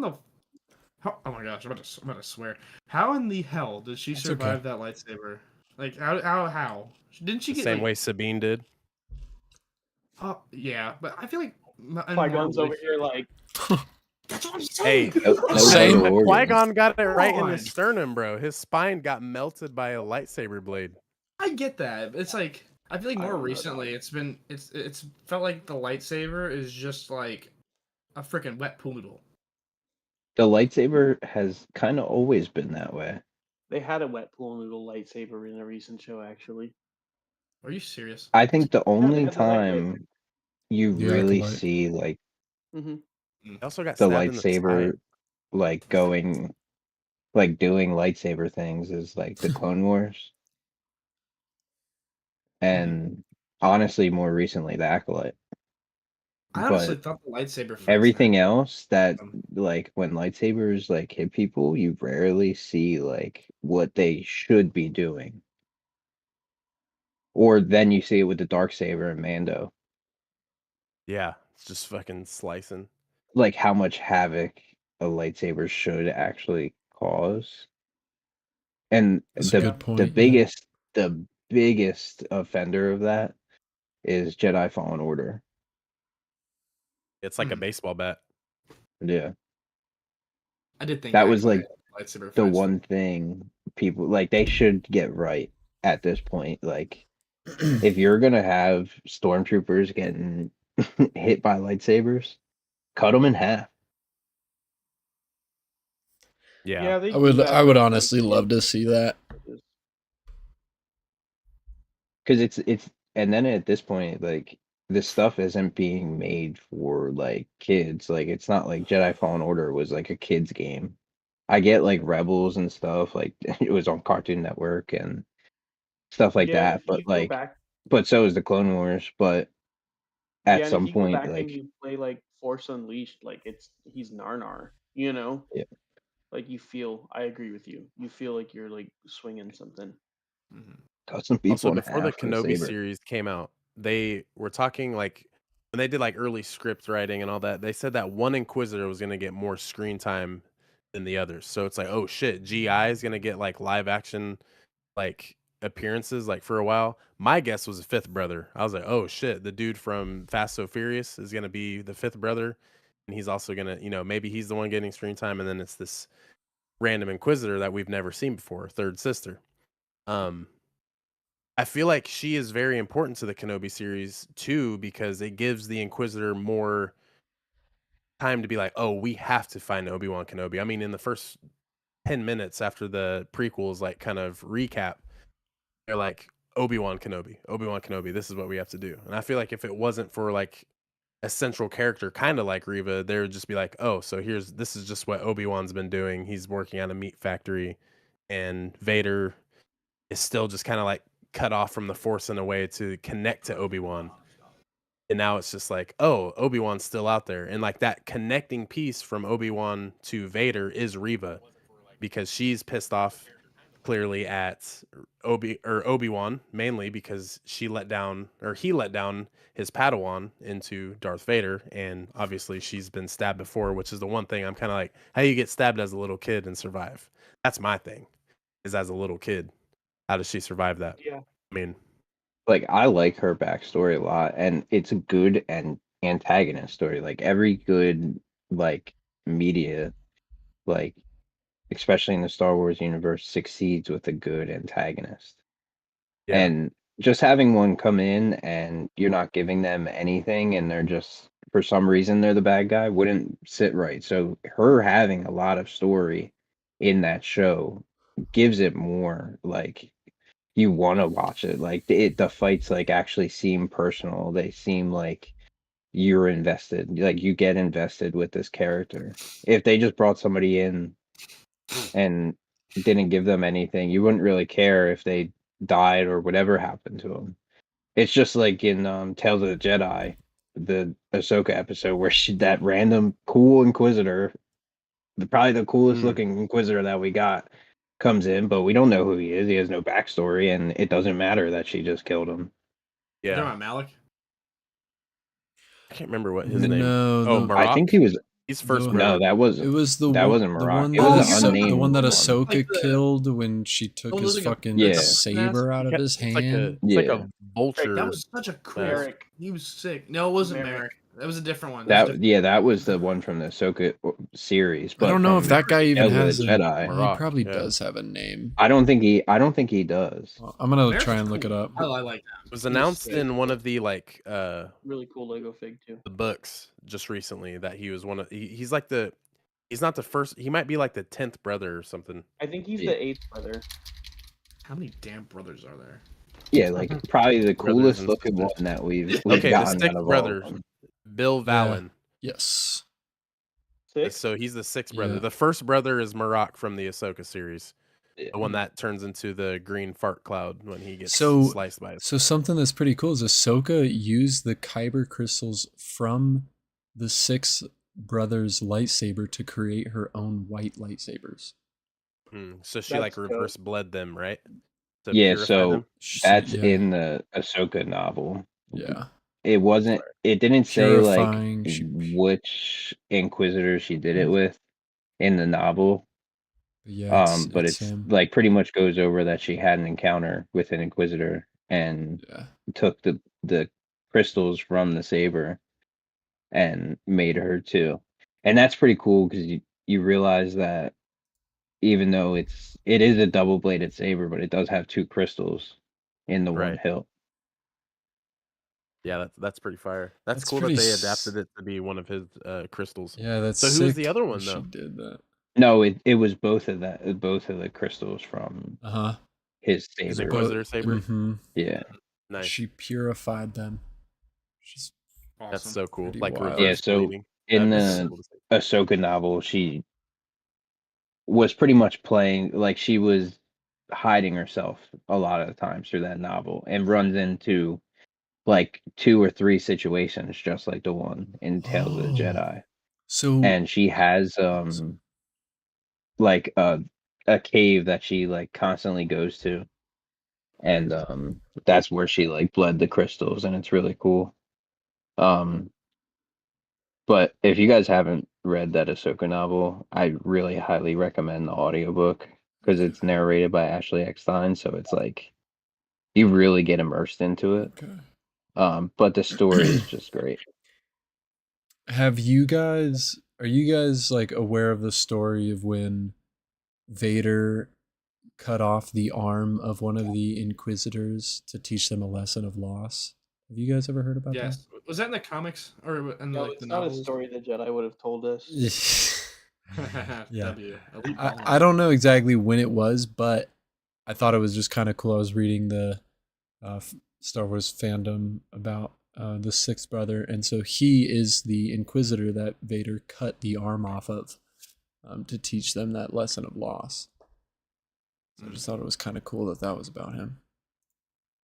my gosh, I'm about to swear. How in the hell did she survive that lightsaber? Like, how? Didn't she The get same like, way Sabine did? Oh yeah, but I feel like Qui-Gon's over here like, that's what I'm saying. Hey, Same. Qui-Gon got it right in on. his sternum, bro. His spine got melted by a lightsaber blade. I get that. It's like I feel like I more don't know, recently dog. it's felt like the lightsaber is just like a freaking wet poodle. The lightsaber has kind of always been that way. They had a wet pool noodle lightsaber in a recent show, actually. Are you serious? I think the they only had the lightsaber. time you The really Acolyte. see like Mm-hmm. He also got the stabbed in the lightsaber spine. like going like doing lightsaber things is like the Clone Wars. And honestly, more recently, the Acolyte. I honestly But thought the lightsaber fights everything now- else that like when lightsabers like hit people, you rarely see like what they should be doing. Or then you see it with the Darksaber and Mando, Yeah, it's just fucking slicing. like how much havoc a lightsaber should actually cause. And That's a good the point. Yeah. biggest offender of that is Jedi Fallen Order. It's like a baseball bat. Yeah. I did think That was like lightsaber the fights. one thing people like they should get right at this point. Like if you're gonna have stormtroopers getting hit by lightsabers, cut them in half. Yeah. they I do would that I would with, like, honestly love to see that. Because it's and then at this point, like this stuff isn't being made for like kids. Like it's not like Jedi Fallen Order was like a kids game. I get like Rebels and stuff, like it was on Cartoon Network and stuff like Yeah, that, if but you go like back, but so is the Clone Wars, but yeah, at and if some you go point back and like you play like Force Unleashed, like he's Narnar, you know? Yeah. Like I agree with you. You feel like you're like swinging something. cut some people Also, in before the half with a Kenobi saber. series came out, they were talking like when they did like early script writing and all that. They said that one Inquisitor was going to get more screen time than the others. So it's like, oh shit, GI is going to get like live action like appearances like for a while. My guess was a fifth brother. I was like, oh shit, the dude from Fast So Furious is going to be the fifth brother, and he's also going to, maybe he's the one getting screen time, and then it's this random Inquisitor that we've never seen before, third sister. I feel like she is very important to the Kenobi series too, because it gives the Inquisitor more time to be like, oh, we have to find Obi-Wan Kenobi. I mean, in the first 10 minutes after the prequels, like kind of recap, they're like, Obi-Wan Kenobi, this is what we have to do. And I feel like if it wasn't for like a central character, kind of like Reva, they would just be like, oh, so this is just what Obi-Wan's been doing. He's working at a meat factory, and Vader is still just kind of like cut off from the Force in a way to connect to Obi-Wan. And now it's just like, oh, Obi-Wan's still out there. And like that connecting piece from Obi-Wan to Vader is Reva, because she's pissed off clearly at Obi-Wan, mainly because he let down his Padawan into Darth Vader. And obviously she's been stabbed before, which is the one thing I'm kind of like, how you get stabbed as a little kid and survive? That's my thing, is as a little kid, how does she survive that? Yeah. I mean, Like I like her backstory a lot, and it's a good and antagonist story. Like every good like media, like especially in the Star Wars universe, succeeds with a good antagonist. yeah. And just having one come in and you're not giving them anything, and they're just for some reason they're the bad guy, wouldn't sit right. So her having a lot of story in that show gives it more like you want to watch it. Like the fights like actually seem personal. They seem like you're invested. Like you get invested with this character. If they just brought somebody in and didn't give them anything, you wouldn't really care if they died or whatever happened to them. It's just like in Tales of the Jedi, the Ahsoka episode where that random cool Inquisitor, probably the coolest looking Inquisitor that we got, comes in, but we don't know who he is. He has no backstory, and it doesn't matter that she just killed him. You're Yeah, talking about Malik? I can't remember what his name. No, Oh, the- I think he was. He's first No, brother. No, that wasn't. It was that one, wasn't the Marok. one It was that an unnamed the one that one. Ahsoka Like the- killed when she took Oh, his looks like a- fucking Yeah. saber out of his It's like a, hand. it's like Yeah. a vulture. That was such a crazy. Merrick. He was sick. No, it wasn't Merrick. Merrick. That was a different one. That was the one from the Ahsoka series. But I don't know if from that guy even Tales of the has a Jedi. well, he Marok, probably yeah. does have a name. I don't think he does. Well, I'm gonna Merrick's try and look it cool. up. I like that. It was announced in one of the like Really cool Lego fig too. the books just recently that he was one of he's like he's not the first, he might be like the 10th brother or something. I think he's Yeah. the 8th brother. How many damn brothers are there? Yeah, like probably the Brothers coolest and looking sisters. one that we've Okay, the gotten out sixth of all brother, of them. Bill Valen. Yes. 6? So he's the sixth brother. Yeah. The first brother is Marok from the Ahsoka series. Yeah. The one that turns into the green fart cloud when he gets So- sliced by it. So something that's pretty cool is Ahsoka used the Kyber crystals from the six brothers' lightsaber to create her own white lightsabers. So she That's like dope. reverse bled them, right? To Yeah, purify so them? that's Yeah. in the Ahsoka novel. Yeah. It wasn't. It didn't say like Purifying, which Inquisitor she did it with in the novel. Yeah. But it's him. like pretty much goes over that she had an encounter with an Inquisitor and Yeah. took the crystals from the saber and made her too. And that's pretty cool because you realize that even though it is a double bladed saber, but it does have two crystals in the one Right. hilt. Yeah, that's pretty fire. That's That's cool that pretty they s- adapted it to be one of his crystals. Yeah, that's So who was sick the other that one, she though? did that. No, it was both of the crystals from Uh-huh. his His saber. Inquisitor saber. Mm-hmm. Yeah. Nice. She purified them. She's Awesome. That's so cool. Pretty Like wild. reverse Yeah, so bleeding. in That's the cool to see. Ahsoka novel, she was pretty much playing like she was hiding herself a lot of the times through that novel and runs into like 2 or 3 situations just like the one in Tales of the Oh. Jedi. so And she has like a cave that she like constantly goes to. And that's where she like bled the crystals and it's really cool. But if you guys haven't read that Ahsoka novel, I really highly recommend the audiobook because it's narrated by Ashley Eckstein, so it's like you really get immersed into it. okay. But the story is just great. Are you guys like aware of the story of when Vader cut off the arm of one of the Inquisitors to teach them a lesson of loss? Have you guys ever heard about Yes. Was that in the comics or in No, like it's the not a novels? story the Jedi would have told us. that? Yeah. W. Elite I Balance. don't know exactly when it was, but I thought it was just kind of cool. I was reading the Star Wars fandom about the sixth brother, and so he is the Inquisitor that Vader cut the arm off of to teach them that lesson of loss. So I just thought it was kind of cool that was about him.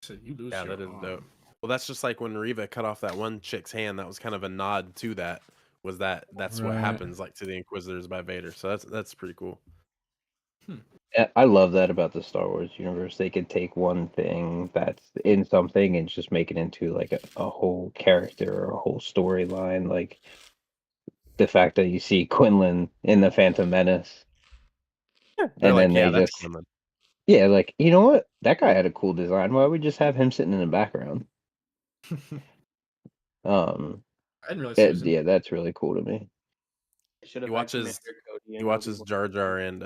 So you lose Yeah, your that is arm. dope. Well, that's just like when Reva cut off that one chick's hand. That was kind of a nod to that. That's what Right. happens like to the Inquisitors by Vader. So that's pretty cool. I love that about the Star Wars universe. They could take one thing that's in something and just make it into like a whole character or a whole storyline. Like the fact that you see Quinlan in the Phantom Menace. They're And like, then yeah, they that's just Quinlan. Yeah, like, you know what? That guy had a cool design. Why don't we just have him sitting in the background? I didn't realize he was in- Yeah, that's really cool to me. Should He have watches Jar Jar and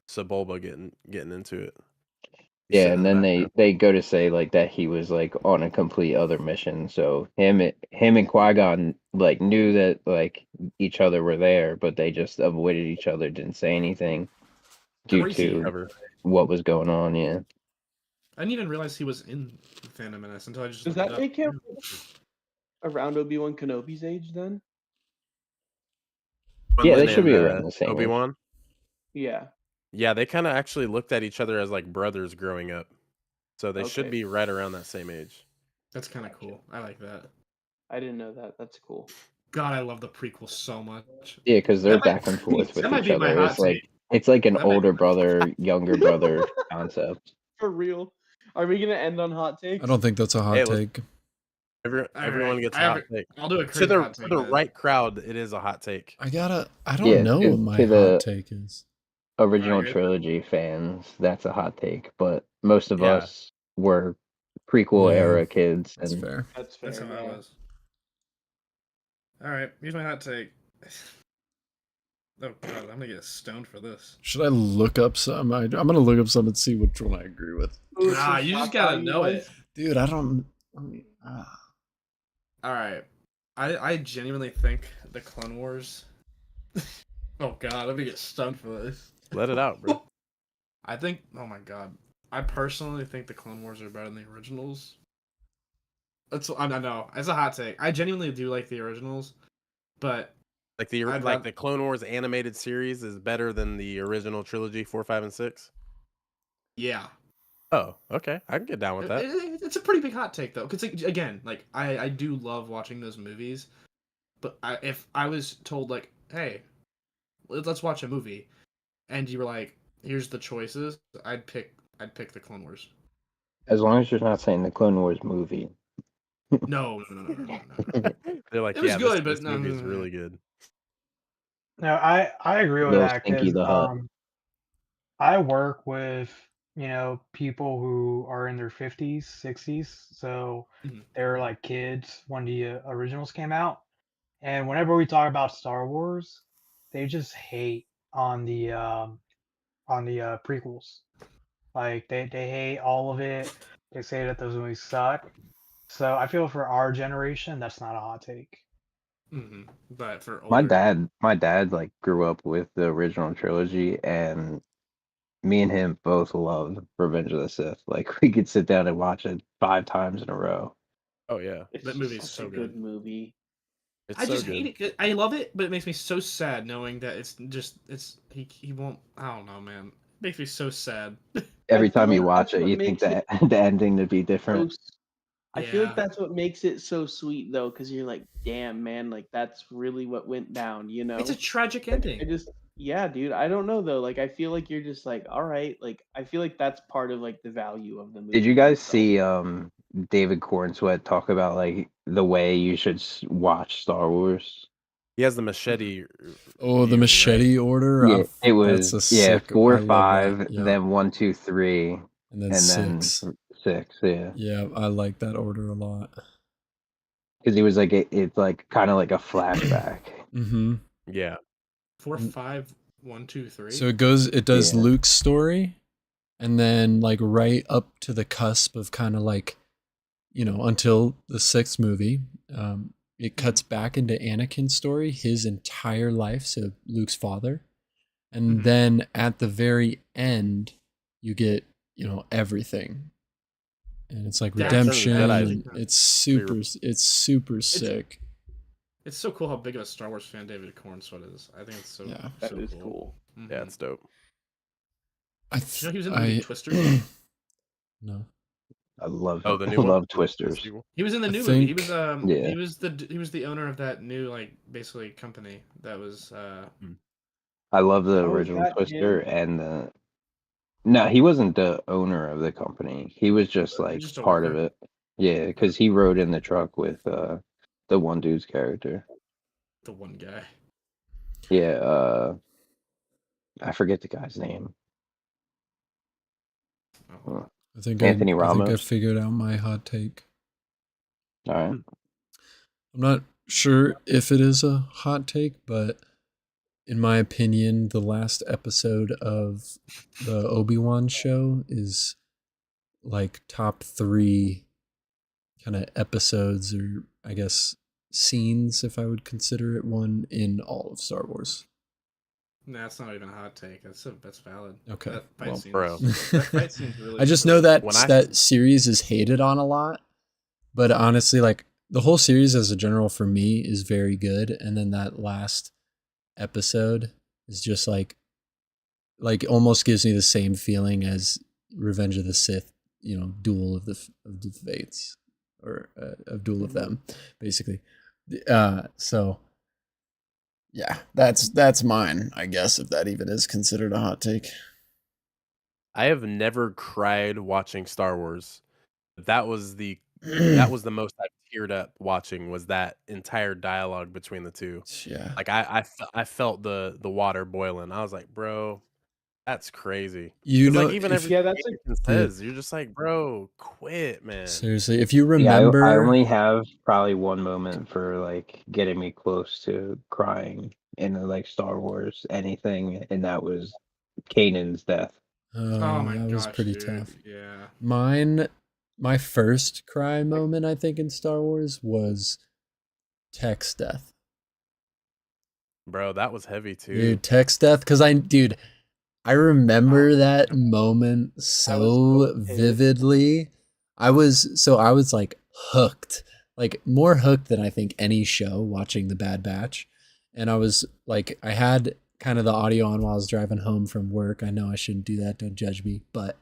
Sebulba getting into it. He's Yeah, sitting and in the then background. they go to say like that he was like on a complete other mission. So him and Qui-Gon like knew that like each other were there, but they just avoided each other, didn't say anything due Crazy. to Cover. what was going on. Yeah, I didn't even realize he was in the Phantom Menace until I just Does looked it that up. make him around Obi-Wan Kenobi's age then? Yeah, they Quinlan should and, be around the same age. Obi-Wan. Yeah. Yeah, they kind of actually looked at each other as like brothers growing up, so they should Okay. be right around that same age. That's kind of cool. I like that. I didn't know that. That's cool. God, I love the prequel so much. Yeah, because they're That might- back and forth with that might each be my other. hot It's like an That might be older my- brother, younger brother concept. For real. Are we gonna end on hot takes? I don't think that's a hot Hey, let's- take. Everyone gets a hot take. I'll do a To crazy the hot take. for the then. right crowd, it is a hot take. I don't Yeah, know to- what my to the- hot take is. Original Alright. trilogy fans, that's a hot take. But most of Yeah. us were prequel Yeah, era kids, That's and fair. That's fair. That's how I yeah. was. All right, here's my hot take. Oh god, I'm gonna get stoned for this. Should I look up some? I'm gonna look up some and see which one I agree with. Ooh, Nah, some you just shock gotta value know ones? it. Dude, I don't. I mean, All right, I genuinely think the Clone Wars. Oh god, I'm gonna get stoned for this. Let it out, bro. I think. Oh my god, I personally think the Clone Wars are better than the originals. I know it's a hot take. I genuinely do like the originals, but Like the I'd like rath- the Clone Wars animated series is better than the original trilogy 4, 5, and 6. yeah. Oh, okay, I can get down with that. It's a pretty big hot take though, because again, like I do love watching those movies, but if I was told like, hey, let's watch a movie, and you were like, here's the choices, I'd pick the Clone Wars. as long as you're not saying the Clone Wars movie. No. They're like, It was yeah, good, this but no, movie is no. really good. No, I agree with Little that Stinky because the Hut. I work with people who are in their 50s, 60s, so Mhm. they're like kids when the originals came out, and whenever we talk about Star Wars, they just hate on the prequels. Like they hate all of it. They say that those movies suck. So I feel for our generation, that's not a hot take. But for My older, dad like grew up with the original trilogy, and me and him both loved Revenge of the Sith. Like we could sit down and watch it 5 times in a row. Oh yeah, It's That just movie's such so a good good. movie. it's I so just good. hate it. 'Cause I love it, but it makes me so sad knowing that he won't. I don't know, man. It makes me so sad. Every feel time you like watch that's it, what you think makes it that the ending to be So different. I feel Yeah. like that's what makes it so sweet though, because you're like, damn man, like that's really what went down, you know? It's a tragic I ending. just yeah, dude. I don't know though. Like I feel like you're just like, all right, like I feel like that's part of like the value of the movie. Did you guys itself. see David Cornsweet talk about like the way you should watch Star Wars? He has the machete. Oh, the view, right? machete order. Yeah, it That's was a sick. 4, I love that. 5, Yeah. then 1, 2, 3, and then and 6. then 6. Yeah, Yeah, I like that order a lot. because he was like it's like kind of like a flashback. Mm-hmm. Yeah, 4, 5, 1, 2, 3. So it does Yeah. Luke's story, and then like right up to the cusp of kind of like, until the 6th movie. It cuts back into Anakin's story, his entire life, so Luke's father. And Mhm. then at the very end, you get, everything. And it's like Yeah, redemption. Return of the Jedi is And it's super sick. It's so cool how big of a Star Wars fan David Cornsweet is. I think it's so Yeah. That so is cool. cool. Mhm. yeah, it's dope. Did you know he was in the movie Twisters? No. I love Oh, the new one. love The Twisters. sequel? He was in the I new movie. He think- was Yeah. he was the owner of that new like basically company that was I love the Oh, is original that Twister him? and the. No, he wasn't the owner of the company. He was just like just a part of worker? it. Yeah, because he rode in the truck with the one dude's character. the one guy. Yeah, I forget the guy's name. Oh. I think Anthony I Ramos. figured out my hot take. All right. I'm not sure if it is a hot take, but in my opinion, the last episode of the Obi-Wan show is like top 3 kind of episodes, or I guess scenes, if I would consider it one, in all of Star Wars. Nah, that's not even a hot take. That's valid. Okay, That fight well, scene's, bro. that fight scene's really. I just know good. that When I- that series is hated on a lot, but honestly, like the whole series as a general for me is very good, and then that last episode is just like almost gives me the same feeling as Revenge of the Sith, Duel of the Fates, or of Duel of Them, basically. So yeah, that's mine, I guess, if that even is considered a hot take. I have never cried watching Star Wars. That was the most I've teared up watching, was that entire dialogue between the two. Yeah. Like I felt the water boiling. I was like, bro, that's crazy. You 'Cause, know, like even if, everything that's a Anakin says, you're just like, bro, quit, man. seriously, if you Yeah, remember, I only have probably one moment for like getting me close to crying in like Star Wars anything, and that was Kanan's death. Oh my that was gosh, pretty dude. tough. Yeah. My first cry moment, I think, in Star Wars was Tech's death. Bro, that was heavy too. Dude, Tech's death, because I remember that moment so vividly. I was like hooked, like more hooked than I think any show watching The Bad Batch. And I was like, I had kind of the audio on while I was driving home from work. I know I shouldn't do that. Don't judge me, but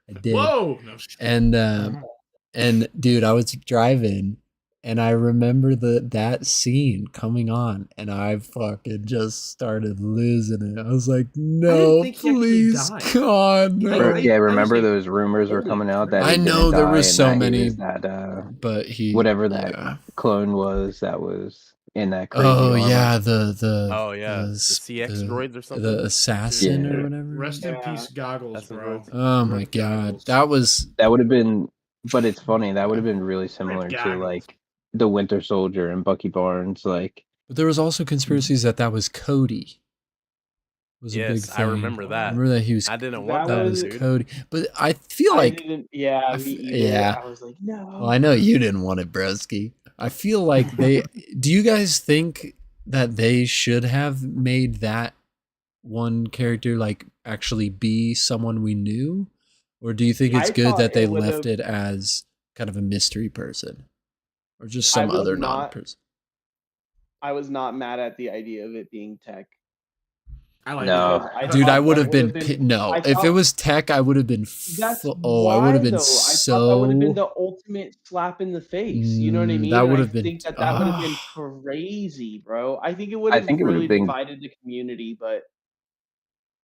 I did. Whoa! No. And dude, I was driving and I remember that scene coming on, and I fucking just started losing it. I was like, "No, think he actually please, died. God, no!" Yeah, remember honestly, those rumors were holy coming out that I he know didn't there die were and so that he many, was that but he whatever that yeah. clone was that was in that crazy Oh armor. yeah, the Oh yeah, the CX droids or something. the assassin Yeah. or whatever. Rest in Yeah. peace, goggles, That's the bro. droids. Oh my Rip God, goggles. That would have been, but it's funny. That would have been really similar to goggles. like the Winter Soldier and Bucky Barnes. Like, But there was also conspiracies that was Cody. Was a big Yes, thing. I remember that. Remember that he was. I didn't That want That that, was dude. Cody. But I feel I like didn't. Yeah, me either. yeah. I was like, no. Well, I know you didn't want it, Broski. I feel like they. Do you guys think that they should have made that one character like actually be someone we knew, or do you think it's I good thought that they it would've- left it as kind of a mystery person, or just I some would other not- non-person? I was not mad at the idea of it being Tech. I like No. that. Dude, I thought would that have been, would've no. I If it thought- was Tech, I would have been. That's I why, would have been though. I thought that would have been so. the ultimate slap in the face. You know what I mean? That And would I have been. think that would have been crazy, bro. I think it would I have think it would have really been- divided the community, but it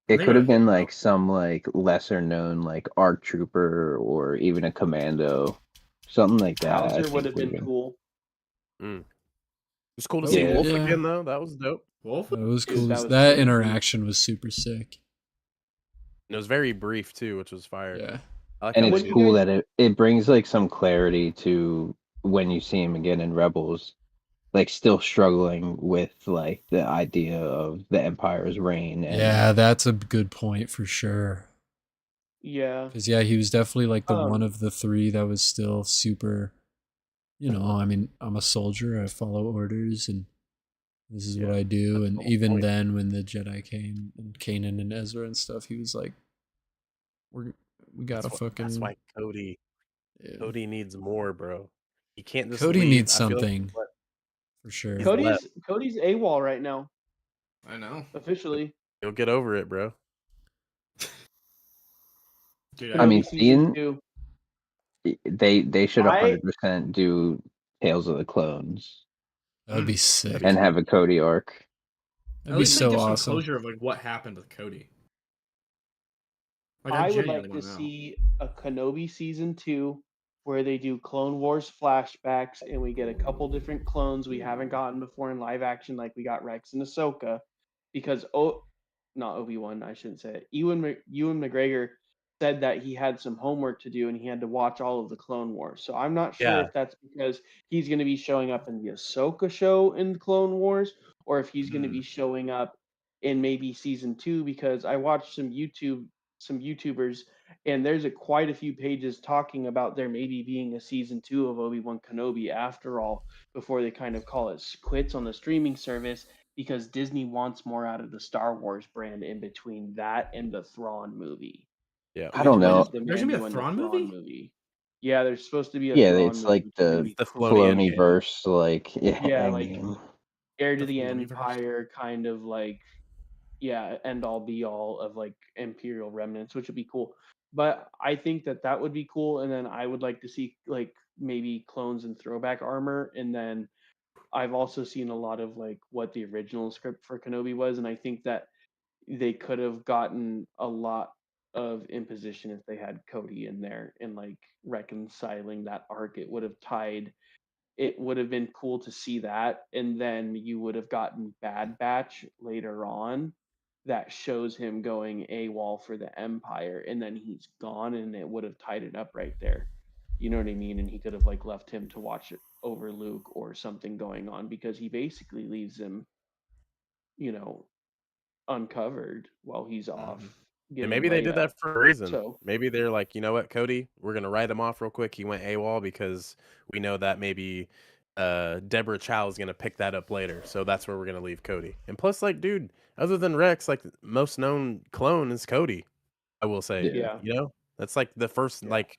They could have were- been like some like lesser known like ARC trooper or even a commando, something like that. I Hauser think would have been would've cool. It was cool to Oh, see yeah. Wolf Yeah. again, though. That was dope. Wolf? That was Dude, cool. that was That crazy. interaction was super sick. And it was very brief too, which was fire. Yeah. I like And how what it's they do did you cool guys- that it brings like some clarity to when you see him again in Rebels, like still struggling with like the idea of the Empire's reign. And Yeah, that's a good point for sure. Yeah. Because yeah, he was definitely like the Um, one of the three that was still super. I mean, I'm a soldier. I follow orders, and this is what Yeah, I do. that's And the whole even point. then, when the Jedi came and Kanan and Ezra and stuff, he was like, we gotta That's fucking." why Cody Yeah. Cody needs more, bro. He can't just Cody leave. needs I feel like something. he's let- For sure. He's Cody's AWOL right now, I know. officially. He'll get over it, bro. Dude, I mean, Kenobi season seeing 2. they should I- 100% do Tales of the Clones That would be sick. and have a Cody arc. at That'd be least they so get awesome. some closure of like what happened with Cody. Like, I would genuinely like to wanna know. see a Kenobi season 2 where they do Clone Wars flashbacks and we get a couple different clones we haven't gotten before in live action, like we got Rex and Ahsoka. Because not Obi-Wan, I shouldn't say it. Ewan McGregor said that he had some homework to do and he had to watch all of the Clone Wars. So I'm not sure Yeah. if that's because he's going to be showing up in the Ahsoka show in Clone Wars or if he's going to be showing up in maybe season 2, because I watched some YouTubers and there's quite a few pages talking about there maybe being a season 2 of Obi-Wan Kenobi after all, before they kind of call it quits on the streaming service. because Disney wants more out of the Star Wars brand in between that and the Thrawn movie. Yeah. I don't know. The There's gonna be a Mando and the Thrawn Thrawn movie? movie. Yeah, there's supposed to be a Yeah, Thrawn it's movie. like Which is gonna the be The cool. Filoni Filoni verse, like Yeah, like endgame. Heir to The the Filoniverse. Empire, kind of like, yeah, end all be all of like Imperial remnants, which would be cool. But I think that that would be cool, and then I would like to see like maybe clones and throwback armor, and then I've also seen a lot of like what the original script for Kenobi was, and I think that they could have gotten a lot of imposition if they had Cody in there and like reconciling that arc. It would have been cool to see that, and then you would have gotten Bad Batch later on that shows him going AWOL for the Empire, and then he's gone, and it would have tied it up right there. You know what I mean? And he could have like left him to watch it over Luke or something going on, because he basically leaves him, you know, uncovered while he's off And getting maybe they laid did up. that for a reason. So Maybe they're like, you know what, Cody, we're gonna write him off real quick. He went AWOL because we know that maybe Deborah Chow is gonna pick that up later. So that's where we're gonna leave Cody. And plus, like, dude, other than Rex, like the most known clone is Cody. I will say, yeah, you know, that's like the first Yeah. like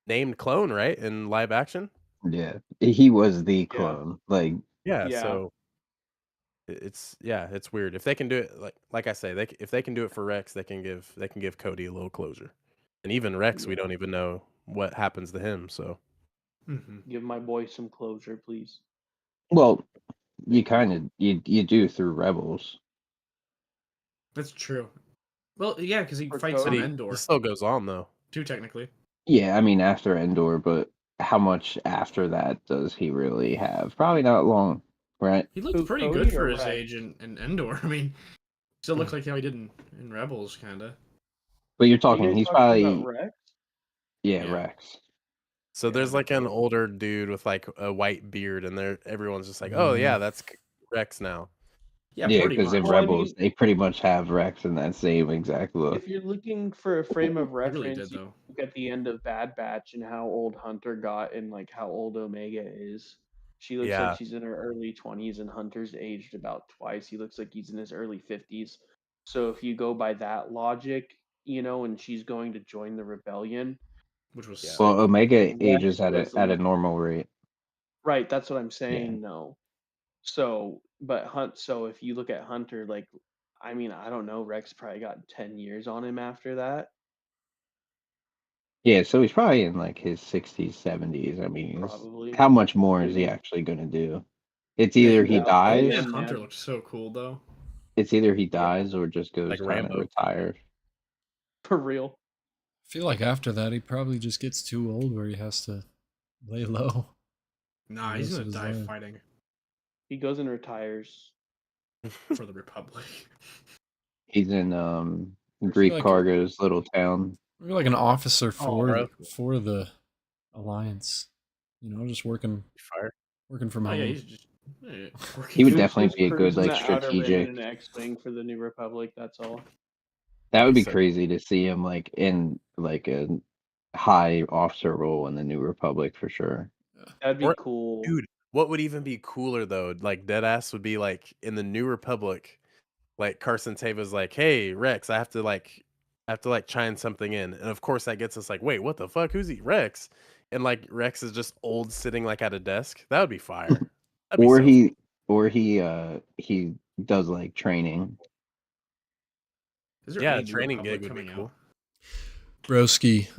named clone, right, in live action. Yeah, he was the Yeah. clone. Like, Yeah, Yeah. so it's weird if they can do it. Like I say, if they can do it for Rex, they can give Cody a little closure. And even Rex, we Yeah. don't even know what happens to him. So Give my boy some closure, please. well, you Thank you. kind of you do through Rebels. That's true. Well, yeah, because he For fights on Cody? Endor this still goes on though. too, technically. Yeah, I mean after Endor, but how much after that does he really have? Probably not long, right? He looked Who, pretty Cody good for or his Rex? age in Endor. I mean, still looks like how he did in Rebels, kind of. But you're Are you talking guys he's talking about probably Rex? yeah, Yeah. Rex. So Yeah, there's like an definitely. older dude with like a white beard, and everyone's just like, oh yeah, that's Rex now. Yeah, Yeah, pretty because in much. Well, I Rebels mean, they pretty much have Rex in that same exact look. if you're looking for a frame of He really reference, did, you though. look at the end of Bad Batch and how old Hunter got and like how old Omega is. She looks like Yeah, she's in her early 20s, and Hunter's aged about twice. He looks like he's in his early 50s. So if you go by that logic, and she's going to join the rebellion, Which was Yeah. sick. Well, Omega Rex ages at a doesn't. normal rate. Right, that's what I'm Yeah. saying. No. So, but so if you look at Hunter, like, I mean, I don't know, Rex probably got 10 years on him after that. Yeah, so he's probably in like his 60s, 70s. I mean, Probably. how much more I is he mean, actually going to do? It's Yeah, either he yeah, but dies, man, again, Hunter man, looked so cool, though. yeah, or just goes like kind of Rambo. retires. for real. I feel like after that he probably just gets too old where he has to lay low. Nah, The he's rest gonna of his die life. fighting He goes and retires. for the Republic. He's in feel Grief like- Cargo's little town. Maybe like an officer Oh, bro. for the Alliance. Just working Fire. from Oh home. yeah, he's just working. He would Dude's definitely just be a good cruising like the outer rim in strategic. an X-wing for the New Republic. That's all. That would be Sick. crazy to see him like in like a high officer role in the New Republic for sure. That'd be Or- cool. Dude, what would even be cooler though? Like Deadass would be like in the New Republic, like Carson Teva's like, hey Rex, I have to chime something in. And of course that gets us like, wait, what the fuck? Who's he? Rex? And like Rex is just old sitting like at a desk. That would be fire. That'd be Or so he cool. or he does like training. Is there Yeah, a any New training Republic gig would be coming cool. out? Broski,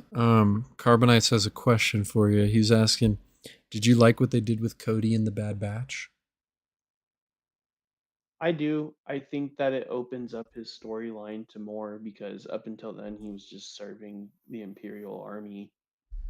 Carbonites has a question for you. He's asking, did you like what they did with Cody in the Bad Batch? I do. I think that it opens up his storyline to more, because up until then he was just serving the Imperial Army,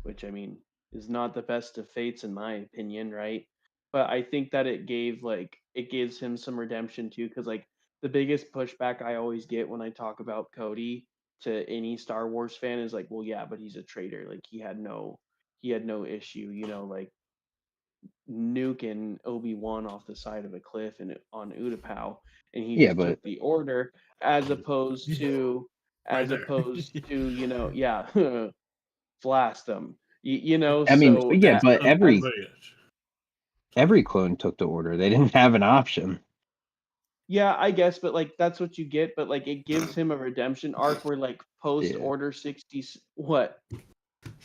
which I mean is not the best of fates in my opinion, right? But I think that it gives him some redemption too, because like the biggest pushback I always get when I talk about Cody to any Star Wars fan is like, well, yeah, but he's a traitor. Like he had no issue, like nuking Obi-Wan off the side of a cliff and on Utapau, and he Yeah, just but took the order as opposed Yeah, to right there. yeah, blast them. I mean, So yeah, but that's every clone took the order. They didn't have an option. Yeah, I guess, but like that's what you get. But like it gives him a redemption arc where like post Yeah. Order 60. What?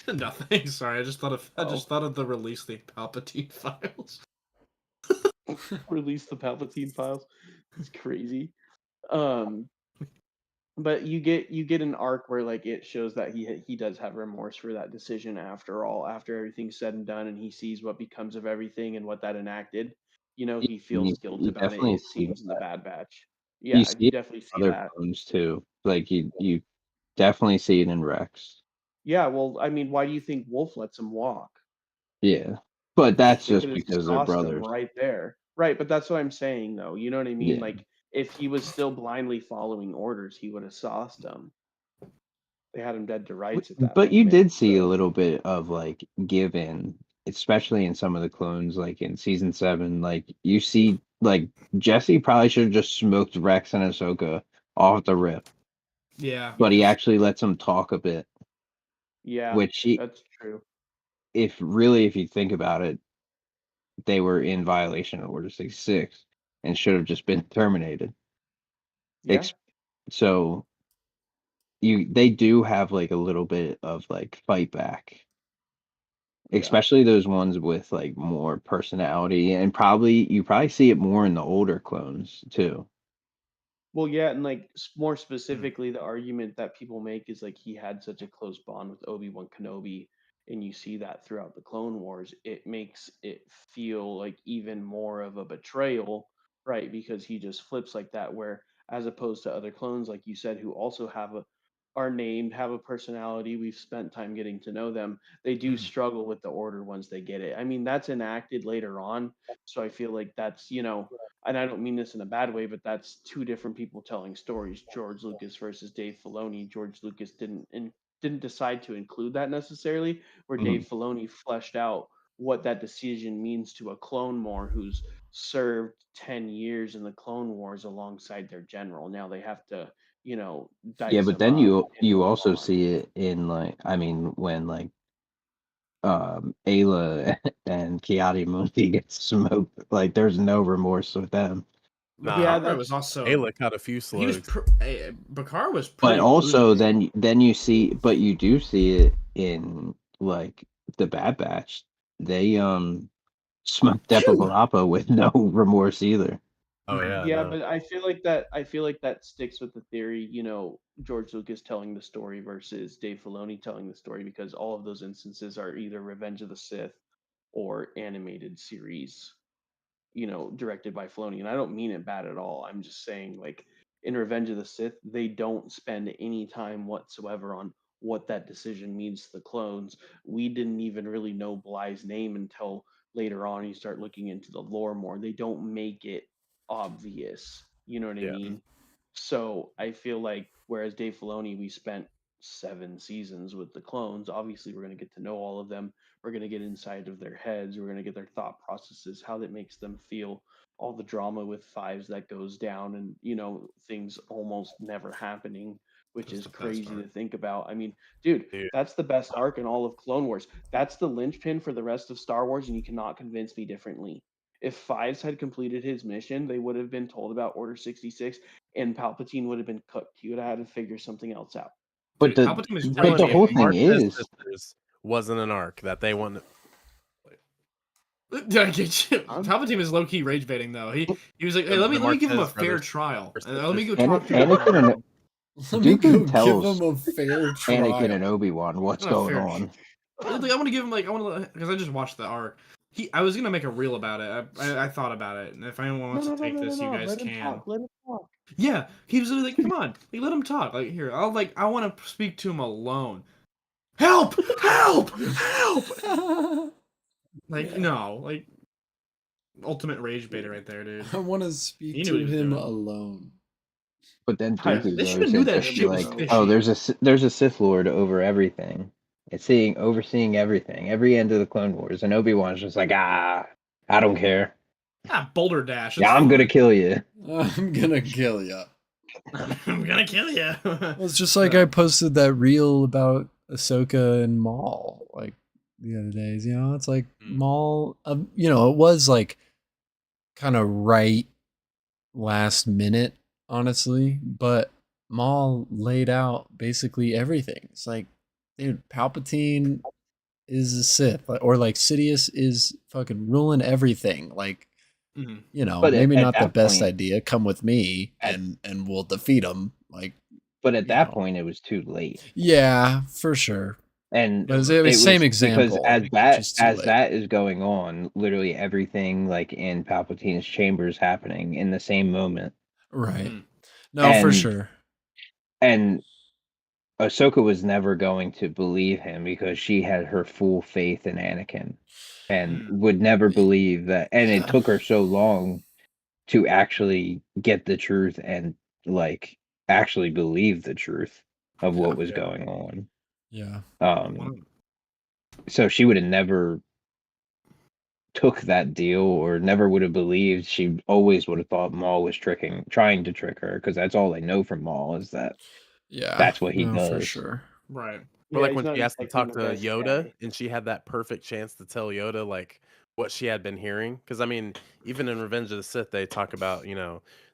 Nothing. Sorry, I just thought of Oh. the release the Palpatine files. Release the Palpatine files. It's crazy. Um, but you get an arc where like it shows that he does have remorse for that decision after all, after everything's said and done, and he sees what becomes of everything and what that enacted. You know, he feels guilt You about it. definitely It see seems in the that. Bad Batch. You Yeah, see you it definitely in see other that. clones too. Like you definitely see it in Rex. Yeah, well, I mean, why do you think Wolf lets him walk? Yeah. But that's They just could have because they're sauced him brothers. right there. Right, but that's what I'm saying though. You know what I mean? Yeah. Like if he was still blindly following orders, he would have sauced him. They had him dead to rights at that But you moment. did see a So little bit of like give in, especially in some of the clones, like in season 7. Like you see, like Jesse probably should have just smoked Rex and Ahsoka off the rip, Yeah. but he yes. actually lets him talk a bit. Yeah, Which he, that's true. if you think about it, they were in violation of Order 66 and should have just been terminated. Yeah. So they do have like a little bit of like fight back. Yeah. Especially those ones with like more personality, and you probably see it more in the older clones too. Well, yeah, and like more specifically, the argument that people make is like he had such a close bond with Obi-Wan Kenobi, and you see that throughout the Clone Wars. It makes it feel like even more of a betrayal, right? Because he just flips like that, where as opposed to other clones, like you said, who also are named, have a personality, we've spent time getting to know them, they do struggle with the order once they get it. I mean, that's enacted later on, so I feel like that's, and I don't mean this in a bad way, but that's two different people telling stories. George Lucas versus Dave Filoni. George Lucas didn't decide to include that necessarily, where Mhm. Dave Filoni fleshed out what that decision means to a clone more who's served 10 years in the Clone Wars alongside their general. Now they have to, Yeah, dice but him then up and you move also on. see it in like, I mean, when like Ayla and Kiadi Mundi get smoked, like there's no remorse with them. Nah, Yeah, Bakara was that's also Ayla caught a few he was slugs. Bakara was But pretty also ruthless. then you see, but you do see it in like the Bad Batch. They smoked Depa Phew! Barappa with no remorse either. Oh yeah, Yeah, no. but I feel like that sticks with the theory, George Lucas telling the story versus Dave Filoni telling the story, because all of those instances are either Revenge of the Sith or animated series, directed by Filoni. And I don't mean it bad at all. I'm just saying, like, in Revenge of the Sith, they don't spend any time whatsoever on what that decision means to the clones. We didn't even really know Bly's name until later on. You start looking into the lore more. They don't make it obvious. You know what I Yeah. mean? So I feel like whereas Dave Filoni, we spent 7 seasons with the clones. Obviously, we're going to get to know all of them. We're going to get inside of their heads. We're going to get their thought processes, how that makes them feel, all the drama with fives that goes down, and things almost never happening, which That's is the best crazy part. to think about. I mean, dude, Dude. that's the best arc in all of Clone Wars. That's the linchpin for the rest of Star Wars, and you cannot convince me differently. If Fives had completed his mission, they would have been told about Order 66, and Palpatine would have been cooked. He would have had to figure something else out. But Dude, Palpatine was You great telling the me whole baiting. thing Martinez is, sisters wasn't an arc that they wanted. Did I get you? Huh? Palpatine was low key rage baiting though. He was like, "Hey, The let me give him a Martinez fair brothers trial. were Let me sisters. go talk to him." Anakin and Let me go Dooku give tells him a fair Anakin and trial. Obi-Wan what's Not a going fair. on. Like, I want to give him like I want to because I just watched the arc. I was gonna make a reel about it. I thought about it, and if anyone wants to take this, you guys Let him can. talk. Let him talk. Yeah, he was literally like, "Come on, like, let him talk." Like here, I want to speak to him alone. Help! Help! Help! Like no, like ultimate rage baiter right there, dude. I want to speak He knew what to he was him doing. alone. But then I Dooku They should goes have knew in that let to him be shit was like, alone. "Oh, fishy. there's a Sith Lord over everything. It's overseeing everything, every end of the Clone Wars." And Obi-Wan's just like, "Ah, I don't care. Ah, Boulder Dash. It's Yeah, I'm gonna fine. kill you." I'm gonna kill ya. I'm gonna kill you. Well, it's just like I posted that reel about Ahsoka and Maul like the other days. It's like Maul. It was like kind of right last minute, honestly, but Maul laid out basically everything. It's like, dude, Palpatine is a Sith, or like Sidious is fucking ruling everything. Like, Mhm. But maybe at not the that best point, idea. Come with me, at and we'll defeat him. Like, but at you that know, point, it was too late. yeah, for sure. And But it was it same was because example, just too as late. that is going on, literally everything like in Palpatine's chamber is happening in the same moment. Right. Mhm. No, for And sure. and Ahsoka was never going to believe him because she had her full faith in Anakin and Mm. would never believe that. And it Yeah. took her so long to actually get the truth and like actually believe the truth of what was Yeah. going on. Yeah. One So she would have never took that deal or never would have believed. She always would have thought Maul was trying to trick her because that's all I know from Maul is that Yeah. that's what he No, for does. sure. right. Or Yeah, like he's when not she asked to expecting talk the to best Yoda guy. and she had that perfect chance to tell Yoda like what she had been hearing. Because I mean, even in Revenge of the Sith, they talk about,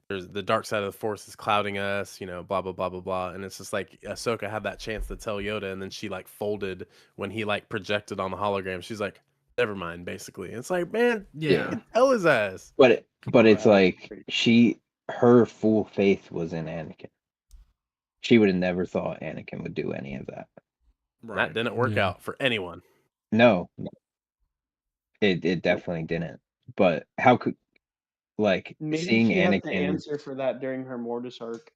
there's the dark side of the force is clouding us, blah blah blah blah blah. And it's just like Ahsoka had that chance to tell Yoda, and then she like folded when he like projected on the hologram. She's like, never mind, basically. And it's like, man, Yeah. you tell his ass. But it's Right. like her full faith was in Anakin. She would have never thought Anakin would do any of that. That Right. didn't work Yeah. out for anyone. No, it definitely didn't. But how could like Maybe seeing she has the Anakin answer for that during her Mortis arc.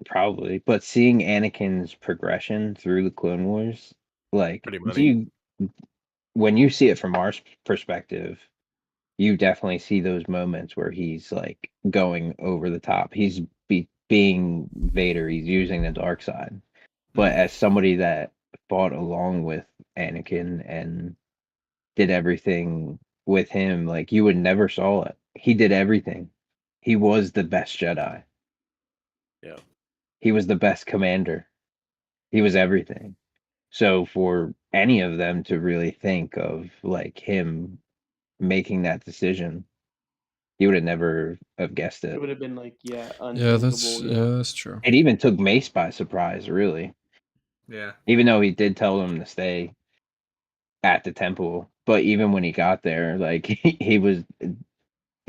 probably, but seeing Anakin's progression through the Clone Wars, like Pretty do money. you when you see it from our perspective, you definitely see those moments where he's like going over the top. He's being Vader. He's using the dark side. But Mhm. as somebody that fought along with Anakin and did everything with him, like you would never saw it. He did everything. He was the best Jedi. Yeah. He was the best commander. He was everything. So for any of them to really think of like him making that decision, he would have never have guessed It it. would have been like, yeah, Yeah, unthinkable. Yeah. that's true. It even took Mace by surprise, really. Yeah. Even though he did tell him to stay at the temple, but even when he got there, like he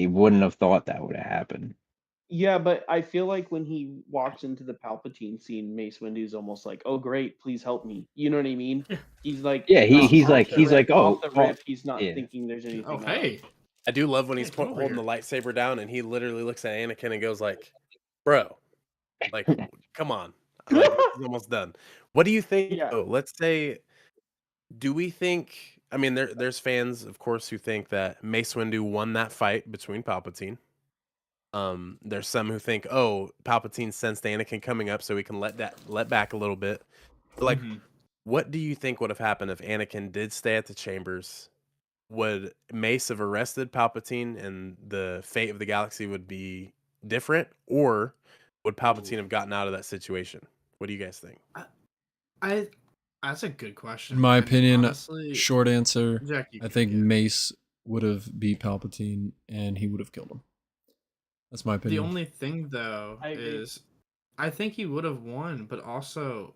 wouldn't have thought that would have happened. Yeah, but I feel like when he walks into the Palpatine scene, Mace Windu's almost like, "Oh, great, please help me." You know what I mean? Yeah. He's like, Yeah, he's off like the rip, oh, he's not yeah. thinking there's Oh, anything up. hey. I do love when he's Hey, come over holding here. the lightsaber down and he literally looks at Anakin and goes like, "Bro, like, come on, like this is almost done." What do you think? Yeah. Oh, let's say, do we think? I mean, there's fans, of course, who think that Mace Windu won that fight between Palpatine. There's some who think, oh, Palpatine sensed Anakin coming up, so he can let back a little bit. But like, Mhm. what do you think would have happened if Anakin did stay at the chambers? Would Mace have arrested Palpatine and the fate of the galaxy would be different, or would Palpatine have gotten out of that situation? What do you guys think? I That's a good question. In my And opinion, honestly, short answer, Jack, you I go. think Yeah. Mace would have beat Palpatine and he would have killed him. That's my The opinion. only thing though I agree. is I think he would have won, but also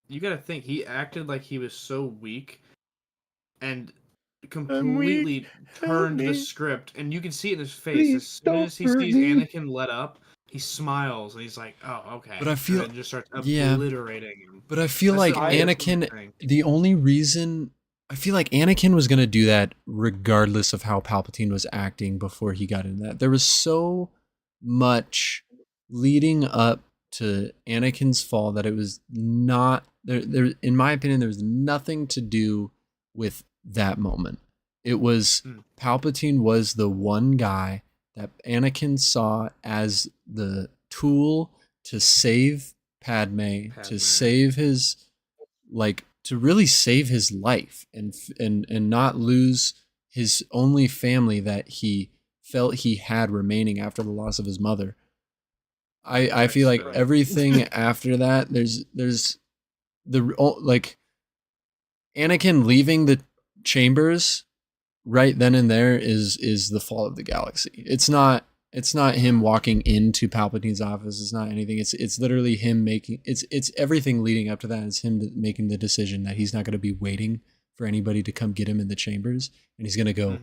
you got to think he acted like he was so weak and completely turned the script, and you can see it in his face. As soon as he sees Anakin let up, he smiles and he's like, "Oh, okay," But I feel, and then just starts yeah, obliterating him. but I feel That's like the only Anakin, thing. the only reason, I feel like Anakin was going to do that regardless of how Palpatine was acting before he got into that. There was so much leading up to Anakin's fall that it was not, in my opinion, there was nothing to do with that moment. It was Palpatine was the one guy that Anakin saw as the tool to save Padme, to save his, like, to really save his life and not lose his only family that he felt he had remaining after the loss of his mother. I feel like Right. everything after that, there's like Anakin leaving the chambers right then and there is the fall of the galaxy. It's not him walking into Palpatine's office. It's not anything. It's literally him making it's everything leading up to that. It's him making the decision that he's not going to be waiting for anybody to come get him in the chambers, and he's going to go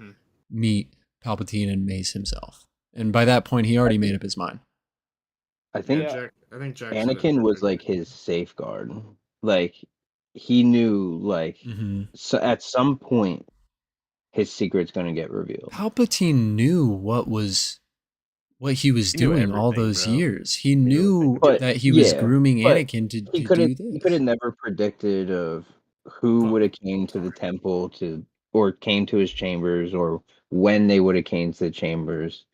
meet Palpatine and Mace himself. And by that point, he already made up his mind. I think I think Jack Anakin was like his safeguard. Like he knew, like so at some point, his secret's going to get revealed. Palpatine knew what he was doing all those years. He knew that he was grooming Anakin to do this. He could have never predicted of who would have came to the temple or came to his chambers, or when they would have came to the chambers.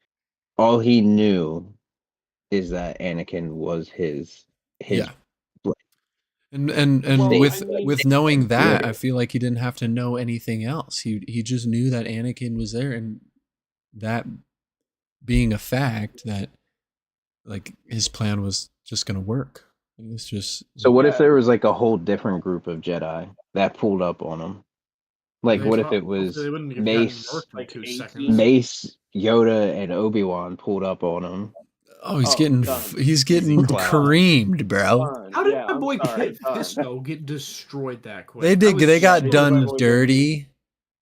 All he knew is that Anakin was his And with knowing that, I feel like he didn't have to know anything else. He just knew that Anakin was there, and that being a fact, that like his plan was just gonna work. It was just. So what if there was like a whole different group of Jedi that pulled up on him? Like, what if it was Mace, Yoda, and Obi-Wan pulled up on him? Oh, he's getting creamed, bro. How did my boy Kit Fisto get destroyed that quick? They got done dirty.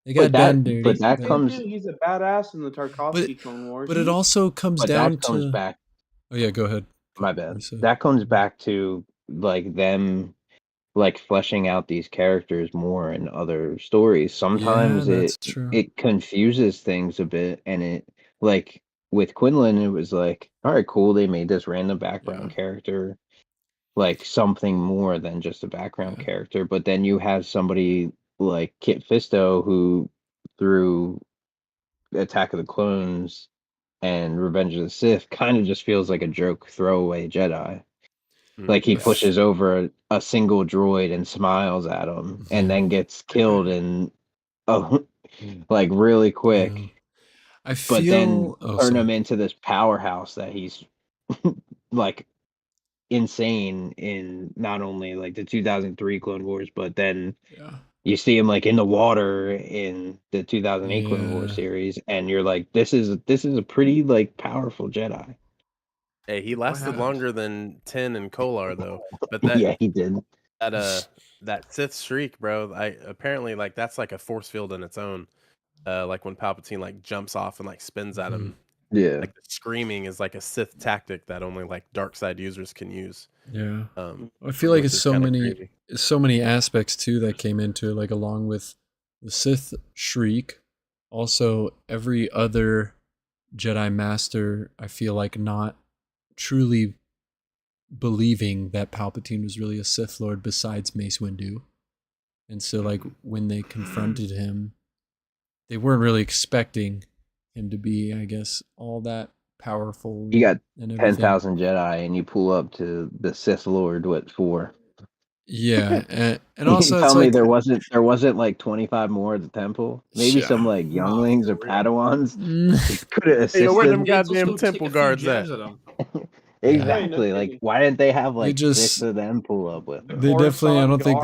They got done dirty. But that comes. He's a badass in the Tarkovsky Clone Wars. But it also comes down to. Back. Oh yeah, go ahead. My bad. That comes back to like them, like fleshing out these characters more in other stories. Sometimes it confuses things a bit, and it like. With Quinlan, it was like, all right, cool. They made this random background character, like something more than just a background character. But then you have somebody like Kit Fisto, who through Attack of the Clones and Revenge of the Sith kind of just feels like a joke throwaway Jedi. Like he pushes over a single droid and smiles at him, and then gets killed in like really quick. But then turn him into this powerhouse that he's like insane in not only like the 2003 Clone Wars, but then you see him like in the water in the 2008 Clone Wars series, and you're like, this is a pretty like powerful Jedi. Hey, he lasted longer than 10 and Kolar though. But that he did. That Sith streak, bro. Apparently like that's like a force field in its own. Like when Palpatine like jumps off and like spins at him. Yeah. Like the screaming is like a Sith tactic that only like dark side users can use. Yeah. I feel like it's so many aspects too that came into it, like along with the Sith shriek. Also, every other Jedi Master, I feel like not truly believing that Palpatine was really a Sith Lord besides Mace Windu. And so like when they confronted him, they weren't really expecting him to be, I guess, all that powerful. You got 10,000 Jedi, and you pull up to the Sith Lord. What for? Yeah, and also tell me there wasn't like 25 more at the temple. Maybe some like younglings or Padawans could have assisted. Hey, where them goddamn temple guards at? Exactly. Like, why didn't they have like 6 of them pull up with them? They definitely. I don't think